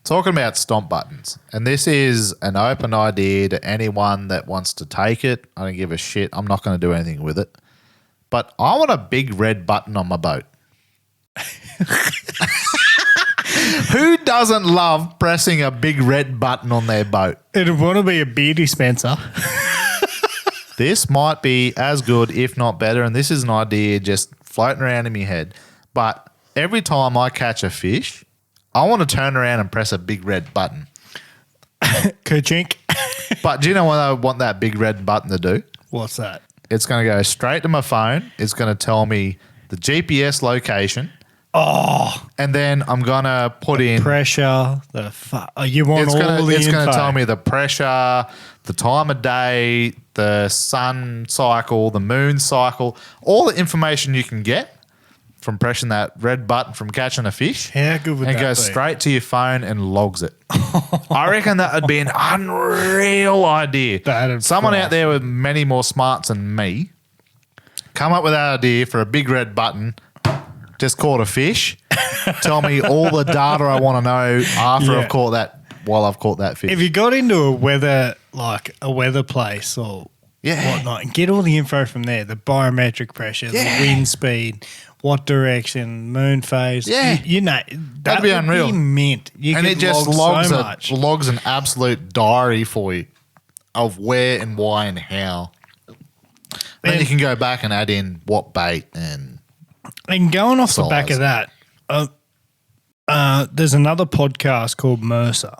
talking about stomp buttons, and this is an open idea to anyone that wants to take it. I don't give a shit. I'm not going to do anything with it. But I want a big red button on my boat. Who doesn't love pressing a big red button on their boat? It'd want to be a beer dispenser. This might be as good, if not better, and this is an idea just floating around in my head. But every time I catch a fish, I want to turn around and press a big red button. Ka-chink. But do you know what I want that big red button to do? What's that? It's going to go straight to my phone. It's going to tell me the GPS location. Oh. And then I'm going to put in pressure. You want it's all gonna, the It's info. going to tell me the pressure, the time of day, the sun cycle, the moon cycle, all the information you can get. from pressing that red button from catching a fish. How good would and that goes be? straight to your phone and logs it. I reckon that would be an unreal idea. That'd Someone fly. out there with many more smarts than me come up with that idea for a big red button. Just caught a fish. Tell me all the data I want to know after Yeah. I've caught that. While I've caught that fish. If you got into a weather place or Yeah. whatnot, and get all the info from there, the barometric pressure, Yeah. the wind speed, what direction, moon phase. Yeah. You know, that be would unreal. Be mint. You and could it just log so much. logs an absolute diary for you of where and why and how. Then And- you can go back and add in what bait and And going off the back size. of that, there's another podcast called Mercer.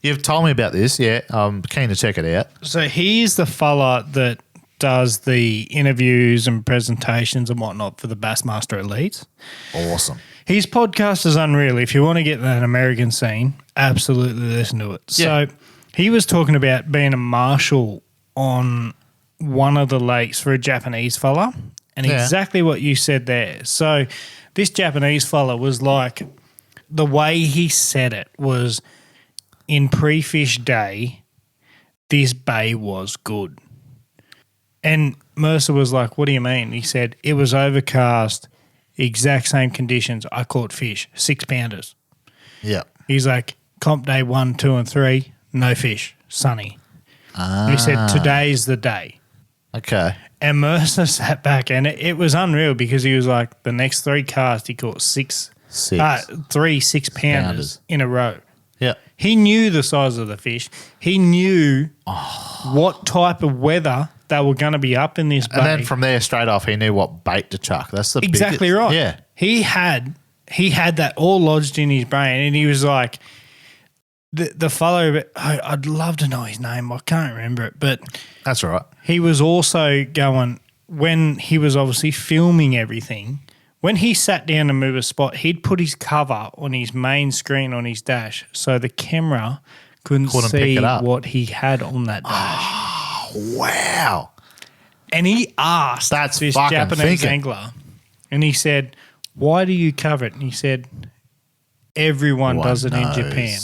you've told me about this. Yeah, I'm keen to check it out. So he's the fella that does the interviews and presentations and whatnot for the Bassmaster Elites. Awesome. His podcast is unreal. If you want to get that American scene, absolutely listen to it. Yeah. So he was talking about being a marshal on one of the lakes for a Japanese fella, and Yeah. exactly what you said there. So this Japanese fella was like, the way he said it was, in pre-fish day, this bay was good. And Mercer was like, what do you mean? He said, it was overcast, exact same conditions. I caught fish, 6-pounders. Yeah. He's like, comp day 1, 2, and 3, no fish, sunny. He said, today's the day. Okay. And Mercer sat back, and it was unreal because he was like, the next 3 casts, he caught 3 6-pounders Pounders. in a row. Yeah. He knew the size of the fish. He knew what type of weather they were going to be up in this bay. And then from there, straight off, he knew what bait to chuck. That's the Exactly biggest, right. Yeah. He had that all lodged in his brain, and he was like, the fellow, I'd love to know his name. I can't remember it, but That's all right. he was also going, when he was obviously filming everything, when he sat down to move a spot, he'd put his cover on his main screen on his dash so the camera couldn't Couldn't see pick it up. what he had on that dash. Wow. And he asked That's this fucking Japanese thinking. angler, and he said, why do you cover it? And he said, everyone Everyone does it in knows. Japan.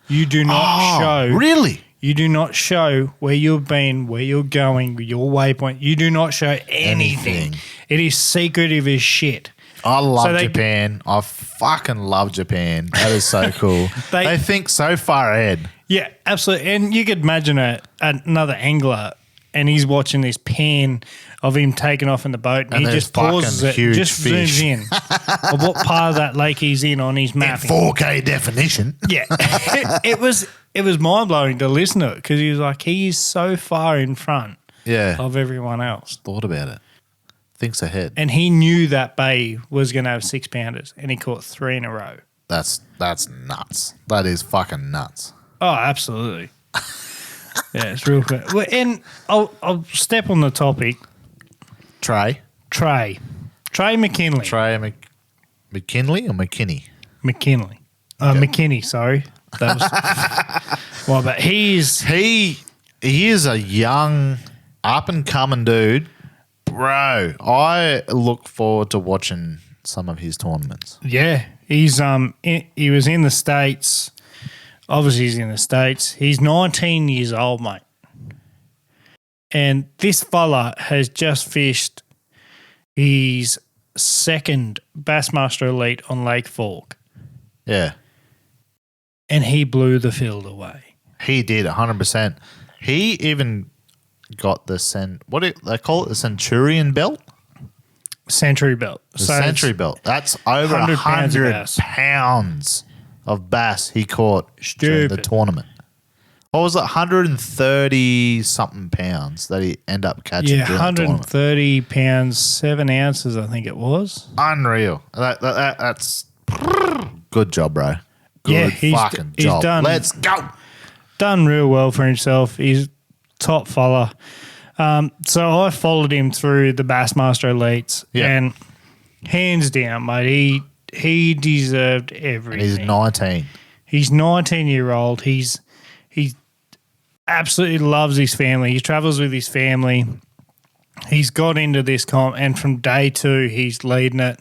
You do not show. Really? You do not show where you've been, where you're going, your waypoint. You do not show anything. Anything. It is secretive as shit. I love So they- Japan. I fucking love Japan. That is so cool. They- they think so far ahead. Yeah, absolutely. And you could imagine another angler, and he's watching this pan of him taking off in the boat, and he there's just pauses fucking it, huge just fish. zooms in of what part of that lake he's in on his In mapping. 4K definition. Yeah, it was mind blowing to listen to it because he was like, he is so far in front Yeah. of everyone else, Thought about it. Thinks ahead. and he knew that bay was going to have 6-pounders, and he caught 3 in a row. That's nuts. That is fucking nuts. Oh, absolutely. Yeah, it's real cool. Well, and I'll step on the topic. Trey McKinley. McKinley or McKinney? McKinley. McKinney, sorry. That was well, but He is a young up and coming dude. Bro, I look forward to watching some of his tournaments. yeah, he's he was in the States. Obviously, he's in the States. He's 19 years old, mate. And this fella has just fished his second Bassmaster Elite on Lake Fork, Yeah. and he blew the field away. He did 100%. He even got the what do they call it? The Centurion belt? Century belt. The Century belt. That's over 100 pounds of 100 bass. pounds of bass he caught during the Stupid. tournament. What was it? 130 something pounds that he ended up catching. Yeah, during the tournament. 130 pounds, 7 ounces, I think it was. Unreal. That's good job, bro. Good Yeah, he's fucking he's job. done- Let's go. Done real well for himself. He's top fella. So I followed him through the Bassmaster Elites, Yeah. and hands down, mate, he deserved And everything. he's 19. He's 19-year-old. He absolutely loves his family. He travels with his family. He's got into this comp, and from day 2, he's leading it.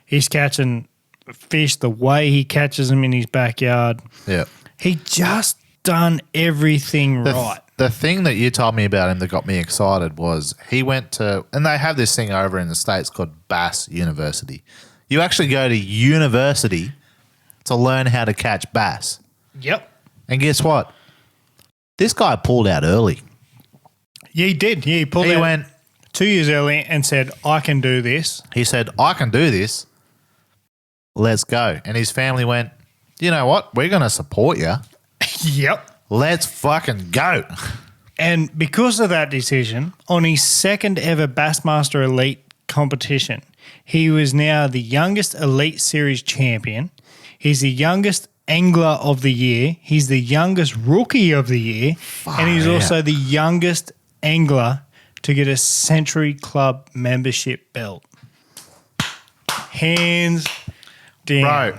He's catching fish the way he catches them in his backyard. Yeah. He just done everything right. The thing that you told me about him that got me excited was he went to, and they have this thing over in the States called Bass University. You actually go to university to learn how to catch bass. Yep. And guess what? This guy pulled out early. Yeah, he did. Yeah, he went 2 years early and said, I can do this. He said, I can do this. Let's go. And his family went, you know what? We're going to support you. Yep. Let's fucking go. And because of that decision, on his second ever Bassmaster Elite competition, he was now the youngest Elite Series champion. He's the youngest angler of the year. He's the youngest rookie of the year. And he's also the youngest angler to get a Century Club membership belt. Hands down. Bro.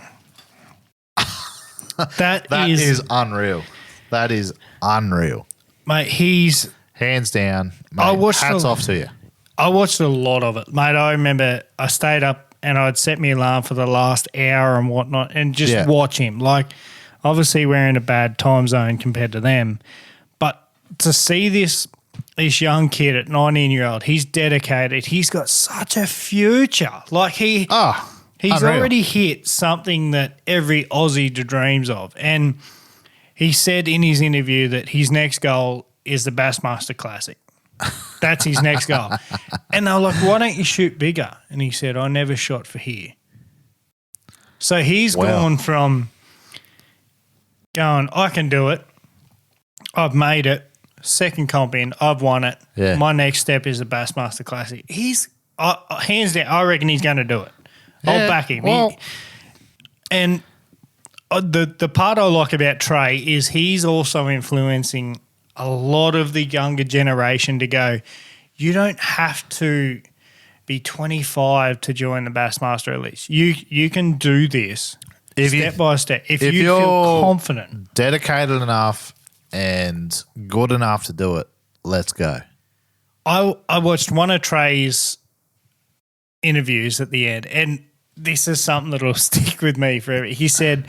That is unreal. That is unreal. Mate, he's... Hands down. Mate, hats off to you. I watched a lot of it. Mate, I remember I stayed up and I'd set my alarm for the last hour and whatnot and just watch him. Like, obviously we're in a bad time zone compared to them. But to see this young kid at 19-year-old, he's dedicated. He's got such a future. Like, he's unreal. already hit something that every Aussie dreams of. And he said in his interview that his next goal is the Bassmaster Classic. That's his next goal. And they were like, why don't you shoot bigger? And he said, I never shot for here. So he's gone from going, I can do it. I've made it. Second comp in. I've won it. Yeah. My next step is the Bassmaster Classic. He's, hands down, I reckon he's going to do it. I'll back him. Well, And the part I like about Trey is he's also influencing a lot of the younger generation to go, you don't have to be 25 to join the Bassmaster Elites. You can do this step by step. If you feel confident. Dedicated enough and good enough to do it, let's go. I watched one of Trey's interviews at the end, and this is something that'll stick with me forever. He said,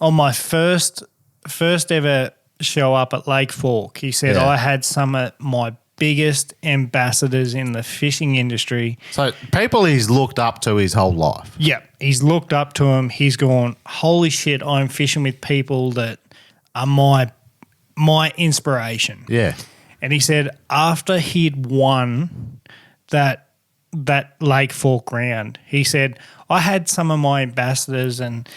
on my first ever show up at Lake Fork, he said, I had some of my biggest ambassadors in the fishing industry. So people he's looked up to his whole life. Yeah, he's looked up to him. He's gone, holy shit, I'm fishing with people that are my inspiration. Yeah. And he said after he'd won that Lake Fork round, he said, I had some of my ambassadors and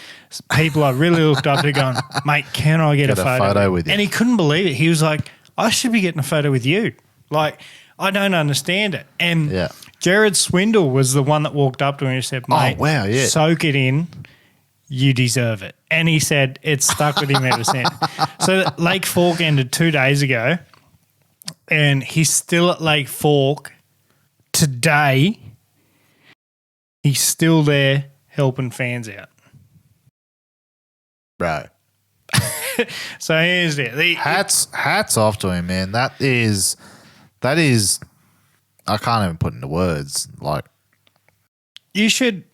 people I really looked up to going, mate, can I get a photo with you? And he couldn't believe it. He was like, I should be getting a photo with you. Like, I don't understand it. And Jared Swindle was the one that walked up to him and said, mate, soak it in. You deserve it. And he said it stuck with him ever since. So Lake Fork ended 2 days ago, and he's still at Lake Fork today. He's still there helping fans out. Bro. So here's it. Hats off to him, man. That is I can't even put into words. Like, you should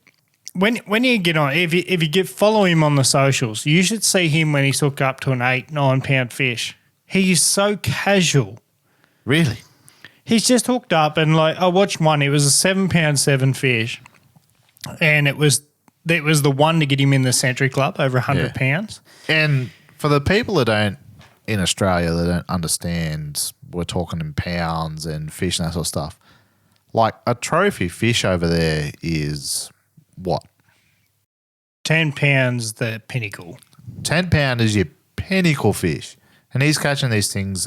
when you get on, if you follow him on the socials, you should see him when he's hooked up to an 8-9 pound fish. He is so casual. Really? He's just hooked up, and like I watched one. It was a 7 pound 7 fish, and it was the one to get him in the Century Club over 100 pounds. And for the people that don't in Australia that don't understand, we're talking in pounds and fish and that sort of stuff. Like a trophy fish over there is what? 10 pounds the pinnacle. 10 pound is your pinnacle fish, and he's catching these things.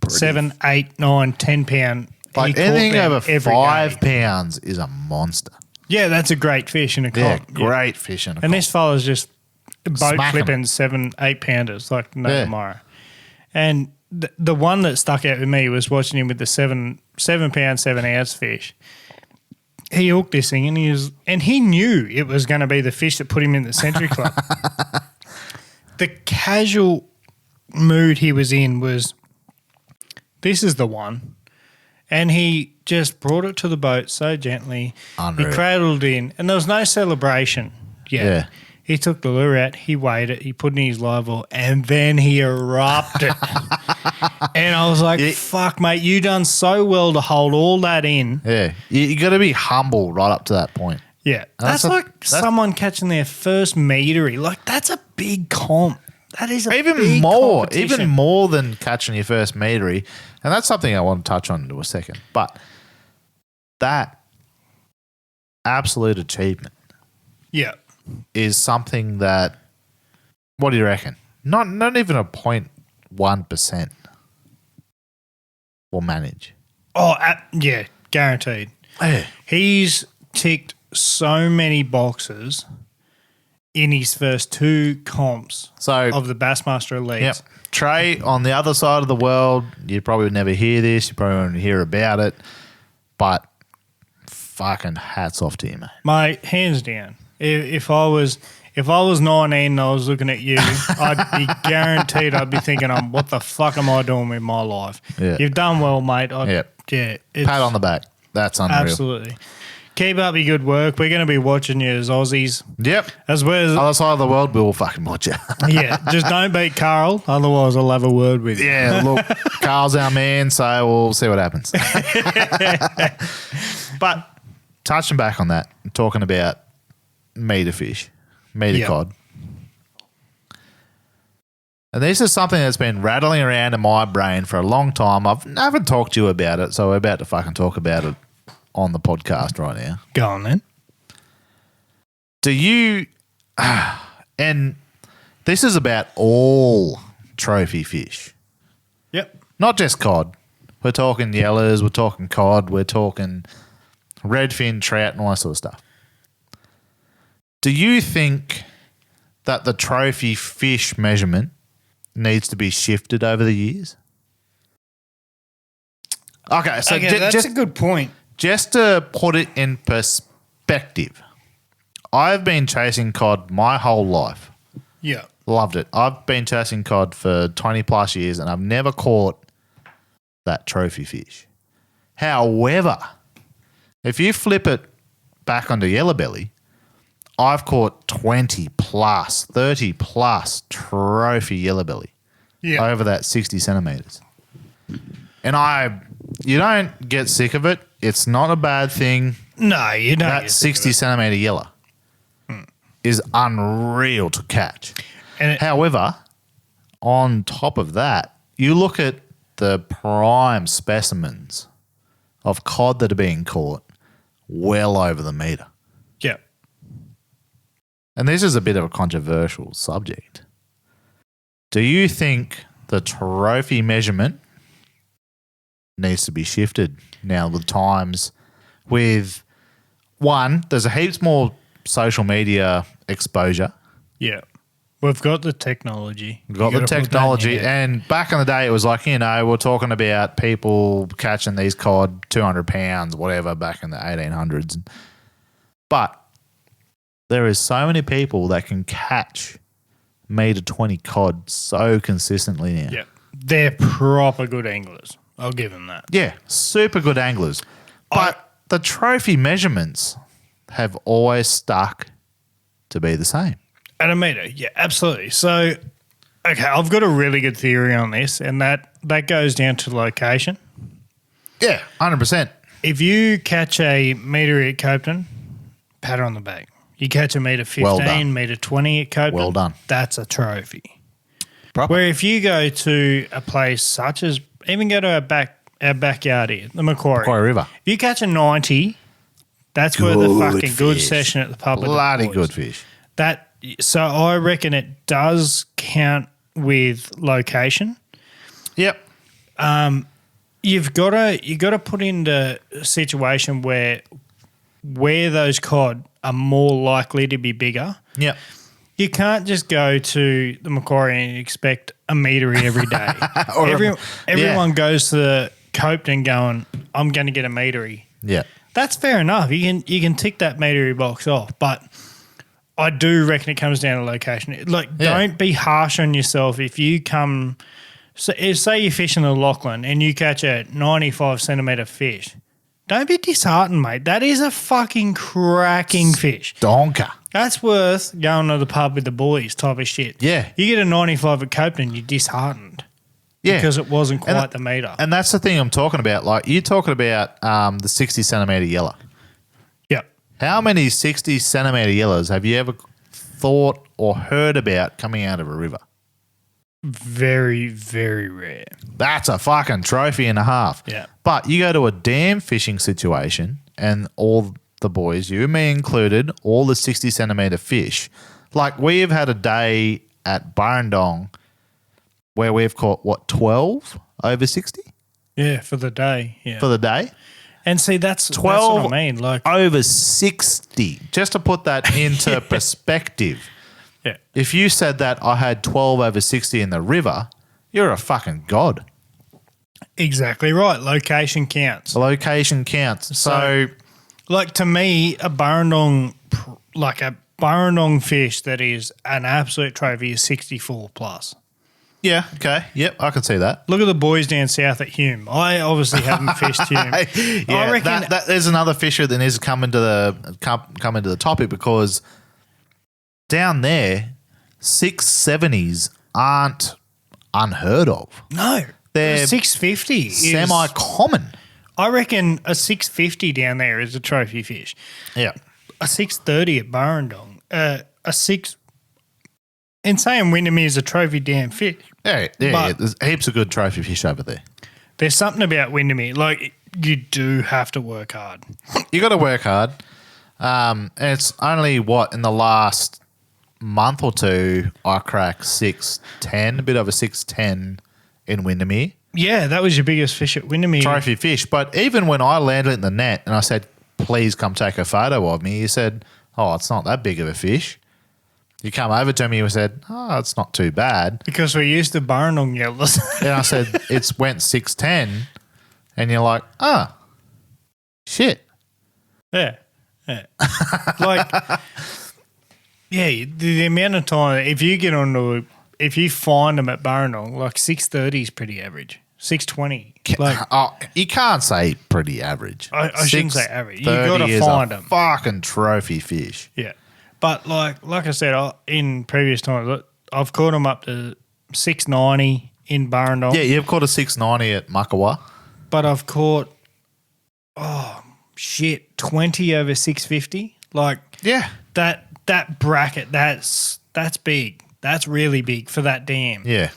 7, 8, 9, 10 pound. Like anything over 5 pounds is a monster. Yeah, that's a great fish in a comp. Yeah, great fish in a comp. And this fella's just boat flipping 7, 8 pounders like no tomorrow. And the one that stuck out with me was watching him with the 7 pound 7 ounce fish. He hooked this thing and he knew it was going to be the fish that put him in the Century Club. The casual mood he was in was, this is the one. And he just brought it to the boat so gently. Unreal. He cradled it in, and there was no celebration yet. Yeah. He took the lure out, he weighed it, he put it in his live well, and then he erupted. And I was like, fuck, mate, you done so well to hold all that in. Yeah. You got to be humble right up to that point. Yeah. That's someone catching their first meatery. Like, that's a big comp. That is a big competition. Even more than catching your first meatery. And that's something I want to touch on in a second. But that absolute achievement. Yeah. Is something that, what do you reckon? Not even a 0.1% will manage. Oh, yeah, guaranteed. Yeah. He's ticked so many boxes in his first 2 comps of the Bassmaster Elites. Yep. Trey, on the other side of the world, you probably would never hear this. You probably won't hear about it. But fucking hats off to you, mate. Mate, hands down. If I was 19 and I was looking at you, I'd be guaranteed I'd be thinking, what the fuck am I doing with my life? Yeah. You've done well, mate. Yeah. Pat on the back. That's unreal. Absolutely. Keep up your good work. We're going to be watching you as Aussies. Yep. As well as other side of the world, we will fucking watch you. Yeah. Just don't beat Carl. Otherwise, I'll have a word with you. Yeah. Look, Carl's our man, so we'll see what happens. But touching back on that, talking about meter fish, cod. And this is something that's been rattling around in my brain for a long time. I haven't talked to you about it, so we're about to fucking talk about it on the podcast right now. Go on then. Do you, and this is about all trophy fish. Yep. Not just cod. We're talking yellers, we're talking cod, we're talking redfin, trout, and all that sort of stuff. Do you think that the trophy fish measurement needs to be shifted over the years? Okay, so that's a good point. Just to put it in perspective, I've been chasing cod my whole life. Yeah. Loved it. I've been chasing cod for 20 plus years and I've never caught that trophy fish. However, if you flip it back onto yellow belly, I've caught 20 plus, 30 plus trophy yellow belly over that 60 centimeters. And you don't get sick of it. It's not a bad thing. No, you don't. That 60 centimeter yellow is unreal to catch. However, on top of that, you look at the prime specimens of cod that are being caught well over the meter. Yeah. And this is a bit of a controversial subject. Do you think the trophy measurement needs to be shifted now with times with, one, there's a heaps more social media exposure. Yeah. We've got the technology. We've got the technology. And back in the day, it was like, we're talking about people catching these cod 200 pounds, whatever, back in the 1800s. But there is so many people that can catch meter 20 cod so consistently now. Yeah. They're proper good anglers. I'll give them that. Yeah, super good anglers. But the trophy measurements have always stuck to be the same. At a meter, yeah, absolutely. So, okay, I've got a really good theory on this, and that goes down to location. Yeah, 100%. If you catch a meter at Copeton, pat her on the back. You catch a meter 15, meter 20 at Copeton. Well done. That's a trophy. Proper. Where if you go to a place such as, even go to our backyard here, the Macquarie River. If you catch a 90, that's where the fucking good session at the pub. Bloody good fish. So I reckon it does count with location. Yep. You've got to put into a situation where those cod are more likely to be bigger. Yep. You can't just go to the Macquarie and expect a metery every day. Everyone goes to the Copeton going, I'm going to get a metery. Yeah. That's fair enough. You can tick that metery box off, but I do reckon it comes down to location. Don't be harsh on yourself if you come So say you're fishing a Lachlan and you catch a 95 centimetre fish. Don't be disheartened, mate. That is a fucking cracking fish. Donker. That's worth going to the pub with the boys type of shit. Yeah. You get a 95 at Copeland, you're disheartened. Yeah. Because it wasn't quite the metre. And that's the thing I'm talking about. Like, you're talking about the 60 centimetre yellow. Yep. How many 60 centimetre yellows have you ever thought or heard about coming out of a river? Very, very rare. That's a fucking trophy and a half. Yeah. But you go to a dam fishing situation and all the boys, you and me included, all the 60 centimetre fish. Like, we've had a day at Burrendong where we've caught, 12 over 60? Yeah, for the day. Yeah. For the day? And see, that's 12 what I mean. Like, over 60. Just to put that into perspective. yeah. If you said that I had 12 over 60 in the river, you're a fucking god. Exactly right. Location counts. The location counts. So like, to me, a Burrendong fish that is an absolute trophy is 64 plus. yeah, okay. Yep, I can see that. Look at the boys down south at Hume. I obviously haven't fished Hume. Yeah, I reckon that there's another fisher that needs to come into the topic, because down there, 670s aren't unheard of. no. They're 650 is semi-common. I reckon a 650 down there is a trophy fish. Yeah. A 630 at Burrendong. A 6 and saying Windermere is a trophy damn fish. Yeah, But- there's heaps of good trophy fish over there. There's something about Windermere. Like, you do have to work hard. You got to work hard. And it's only, in the last month or two, I cracked 610, a bit over 610 in Windermere. Yeah, that was your biggest fish at Windermere. Trophy fish. But even when I landed in the net and I said, please come take a photo of me, you said, oh, it's not that big of a fish. You come over to me and said, oh, it's not too bad. Because we're used to Burrendong yellows. And I said, it's went 610. And you're like, shit. Yeah. Like, yeah, the amount of time, if you find them at Burrendong, like 630 is pretty average. 620. Like, You can't say pretty average. I shouldn't say average. You got to find them. Fucking trophy fish. Yeah. But like I said, in previous times, I've caught them up to 690 in Burrendong. Yeah, you've caught a 690 at Macquarie. But I've caught, 20 over 650. Like, Yeah. that bracket, that's big. That's really big for that dam. Yeah.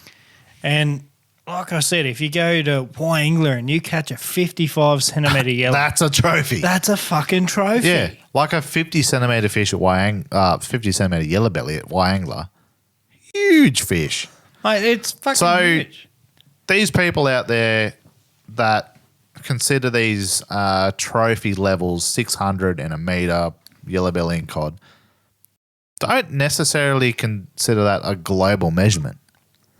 And like I said, if you go to Wyangler and you catch a 55 centimetre yellow, That's a trophy. that's a fucking trophy. Yeah. Like a 50 centimetre fish at 50 centimetre yellow belly at Wyangler. Huge fish. Mate, it's fucking So- huge. These people out there that consider these trophy levels 600 and a metre yellow belly and cod don't necessarily consider that a global measurement.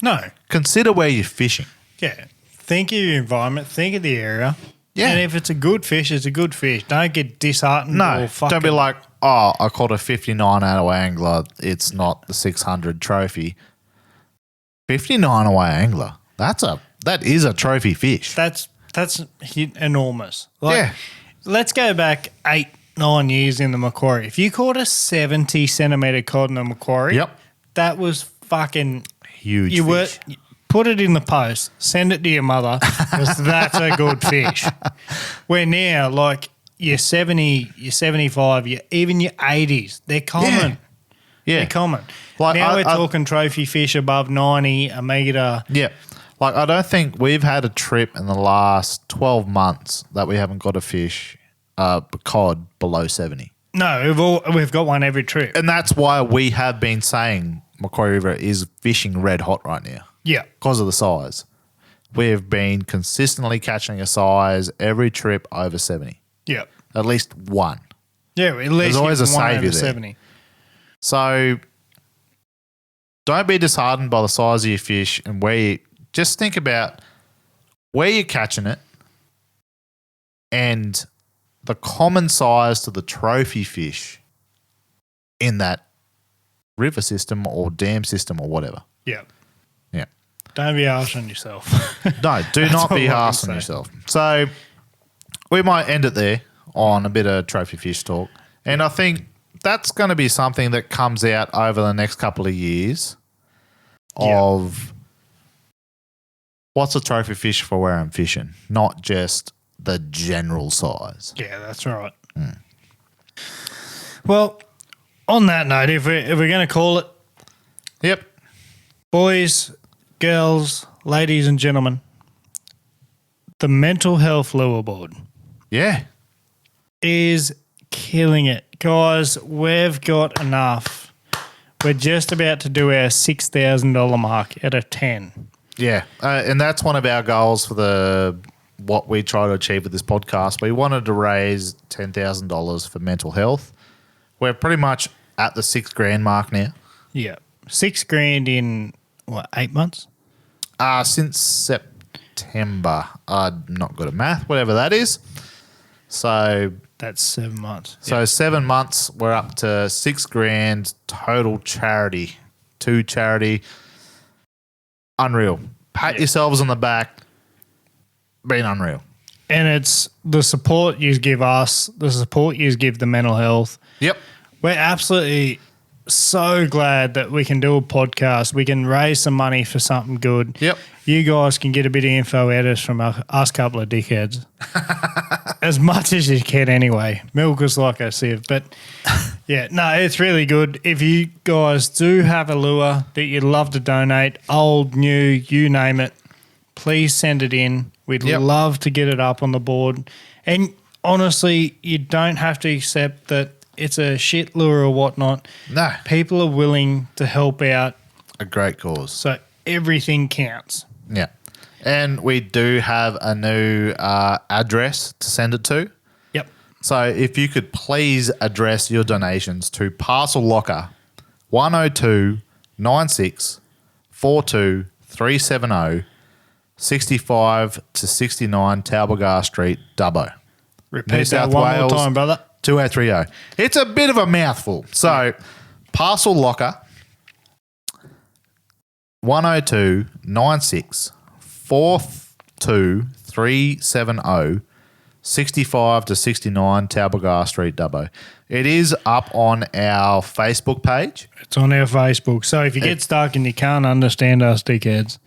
No. Consider where you're fishing. Yeah. Think of your environment. Think of the area. Yeah. And if it's a good fish, it's a good fish. Don't get disheartened. No, or fucking, don't be like, oh, I caught a 59 out of angler. It's not the 600 trophy. 59 away angler. That is a trophy fish. That's enormous. Like, Yeah. Let's go back 8-9 years in the Macquarie. If you caught a 70 centimetre cod in the Macquarie, Yep. that was fucking Huge you fish. put it in the post, send it to your mother, because that's a good fish. Where now, like, your 70, your 75, even your 80s, they're common. Yeah. They're common. Like, now we're I- talking trophy fish above 90, a metre. Yeah. Like, I don't think we've had a trip in the last 12 months that we haven't got a fish, cod below 70. No, we've got one every trip. And that's why we have been saying Macquarie River is fishing red hot right now. Yeah. Because of the size. We've been consistently catching a size every trip over 70. Yeah. At least one. Yeah, at least always a one saviour over there. 70. So don't be disheartened by the size of your fish and just think about where you're catching it and the common size to the trophy fish in that river system or dam system or whatever. Yeah. Yeah. Don't be harsh on yourself. No, do not be harsh on yourself. So we might end it there on a bit of trophy fish talk. And I think that's going to be something that comes out over the next couple of years of what's a trophy fish for where I'm fishing, not just the general size. Yeah, that's right. Well, on that note, if we're going to call it, Yep. boys, girls, ladies and gentlemen, the mental health lure board Yeah. is killing it. Guys, we've got enough. We're just about to do our $6,000 mark out of 10. Yeah. And that's one of our goals for what we try to achieve with this podcast. We wanted to raise $10,000 for mental health. We're pretty much at the $6,000 mark now. Yeah. $6,000 in, 8 months? Since September. I'm not good at math, whatever that is. So That's 7 months. So 7 months, we're up to $6,000 total charity. To charity. Unreal. Pat yourselves on the back. Been unreal. And it's the support you give us, the support you give the mental health. Yep. We're absolutely so glad that we can do a podcast. We can raise some money for something good. Yep. You guys can get a bit of info out of us from us couple of dickheads. As much as you can anyway. Milk us like I said. But, yeah, no, it's really good. If you guys do have a lure that you'd love to donate, old, new, you name it, please send it in. We'd love to get it up on the board. And honestly, you don't have to accept that it's a shit lure or whatnot. No. People are willing to help out. A great cause. So everything counts. Yeah. And we do have a new address to send it to. Yep. So if you could please address your donations to Parcel Locker 102 96 42 370 65 to 69 Talbot Street, Dubbo. Repeat that one more time, brother. 2030. It's a bit of a mouthful. So, Parcel Locker 102 96 42 370 65 to 69 Talbot Street, Dubbo. It is up on our Facebook page. It's on our Facebook. So if you get stuck and you can't understand us dickheads,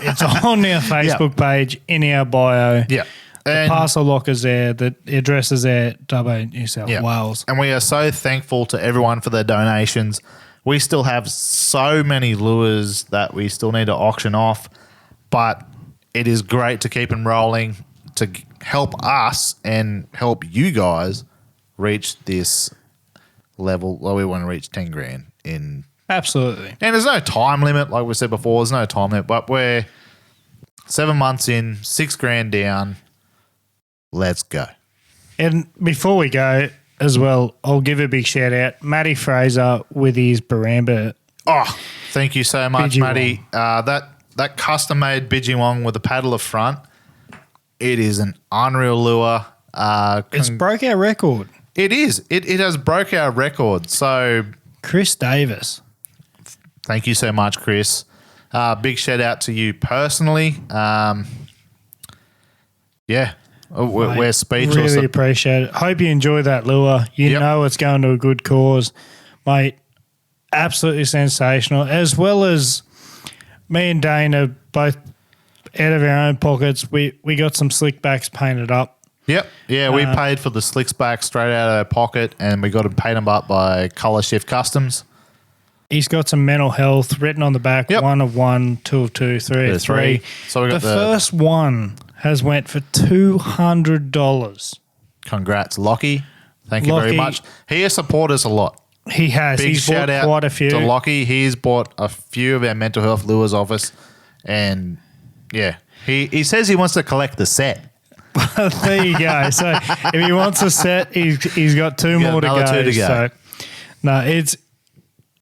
it's on our Facebook page in our bio. Yeah. The parcel locker's there. The address is there, Dubbo, New South Wales. And we are so thankful to everyone for their donations. We still have so many lures that we still need to auction off, but it is great to keep them rolling to help us and help you guys reach this level. Well, we want to reach 10 grand in. Absolutely. And there's no time limit, like we said before. There's no time limit, but we're 7 months in, 6 grand down. Let's go. And before we go as well, I'll give a big shout out. Matty Fraser with his Baramba. Oh, thank you so much, Matty. That custom-made Bidgewong with a paddler front, it is an unreal lure. It's broke our record. It is. It has broke our record. So, Chris Davis. Thank you so much, Chris. Big shout out to you personally. We're speechless. Really appreciate it. Hope you enjoy that lure. You know it's going to a good cause. Mate, absolutely sensational. As well as me and Dane are both out of our own pockets. We got some slickbacks painted up. Yep. Yeah, we paid for the slicks back straight out of our pocket and we got to paint them up by Colour Shift Customs. He's got some mental health written on the back. Yep. 1 of 1, 2 of 2, 3 of 3. So we got the first one has went for $200. Congrats, Lockie. Thank you very much. He has supported us a lot. He has. Big He's shout bought out quite a few. to Lockie. He's bought a few of our mental health lures off us. And, yeah, he says he wants to collect the set. There you go. So if he wants a set, he's got two more to go. So, no, it's –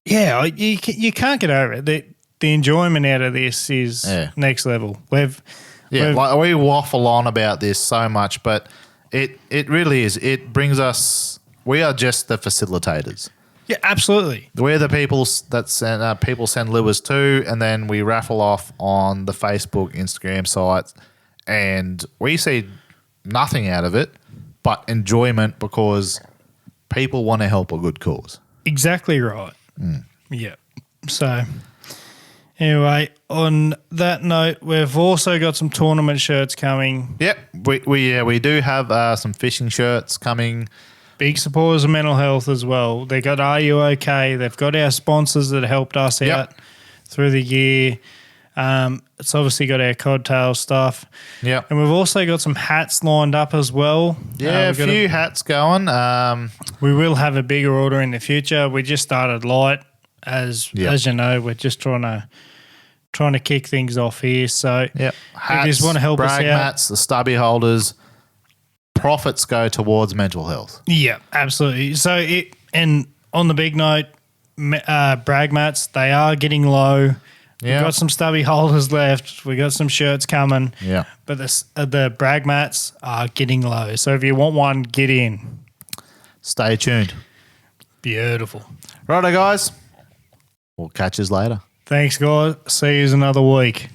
yeah, you can't get over it. The enjoyment out of this is next level. We waffle on about this so much, but it really is. It brings us – we are just the facilitators. Yeah, absolutely. We're the people that send people send lures to, and then we raffle off on the Facebook, Instagram sites, and we see nothing out of it but enjoyment because people want to help a good cause. Exactly right. Yeah. So anyway, on that note, we've also got some tournament shirts coming. Yep, we do have some fishing shirts coming. Big supporters of mental health as well. They got Are You OK? They've got our sponsors that helped us out through the year. It's obviously got our CodTales stuff. Yeah. And we've also got some hats lined up as well. Yeah, a few hats going. We will have a bigger order in the future. We just started light. As you know, we're just trying to kick things off here. So hats, if you just want to help us out. brag mats, the stubby holders, profits go towards mental health. Yeah, absolutely. So and on the big note, brag mats, they are getting low. We've got some stubby holders left. We got some shirts coming. Yeah. But the brag mats are getting low. So if you want one, get in. Stay tuned. Beautiful. Righto, guys. We'll catch you later. Thanks, guys. See you another week.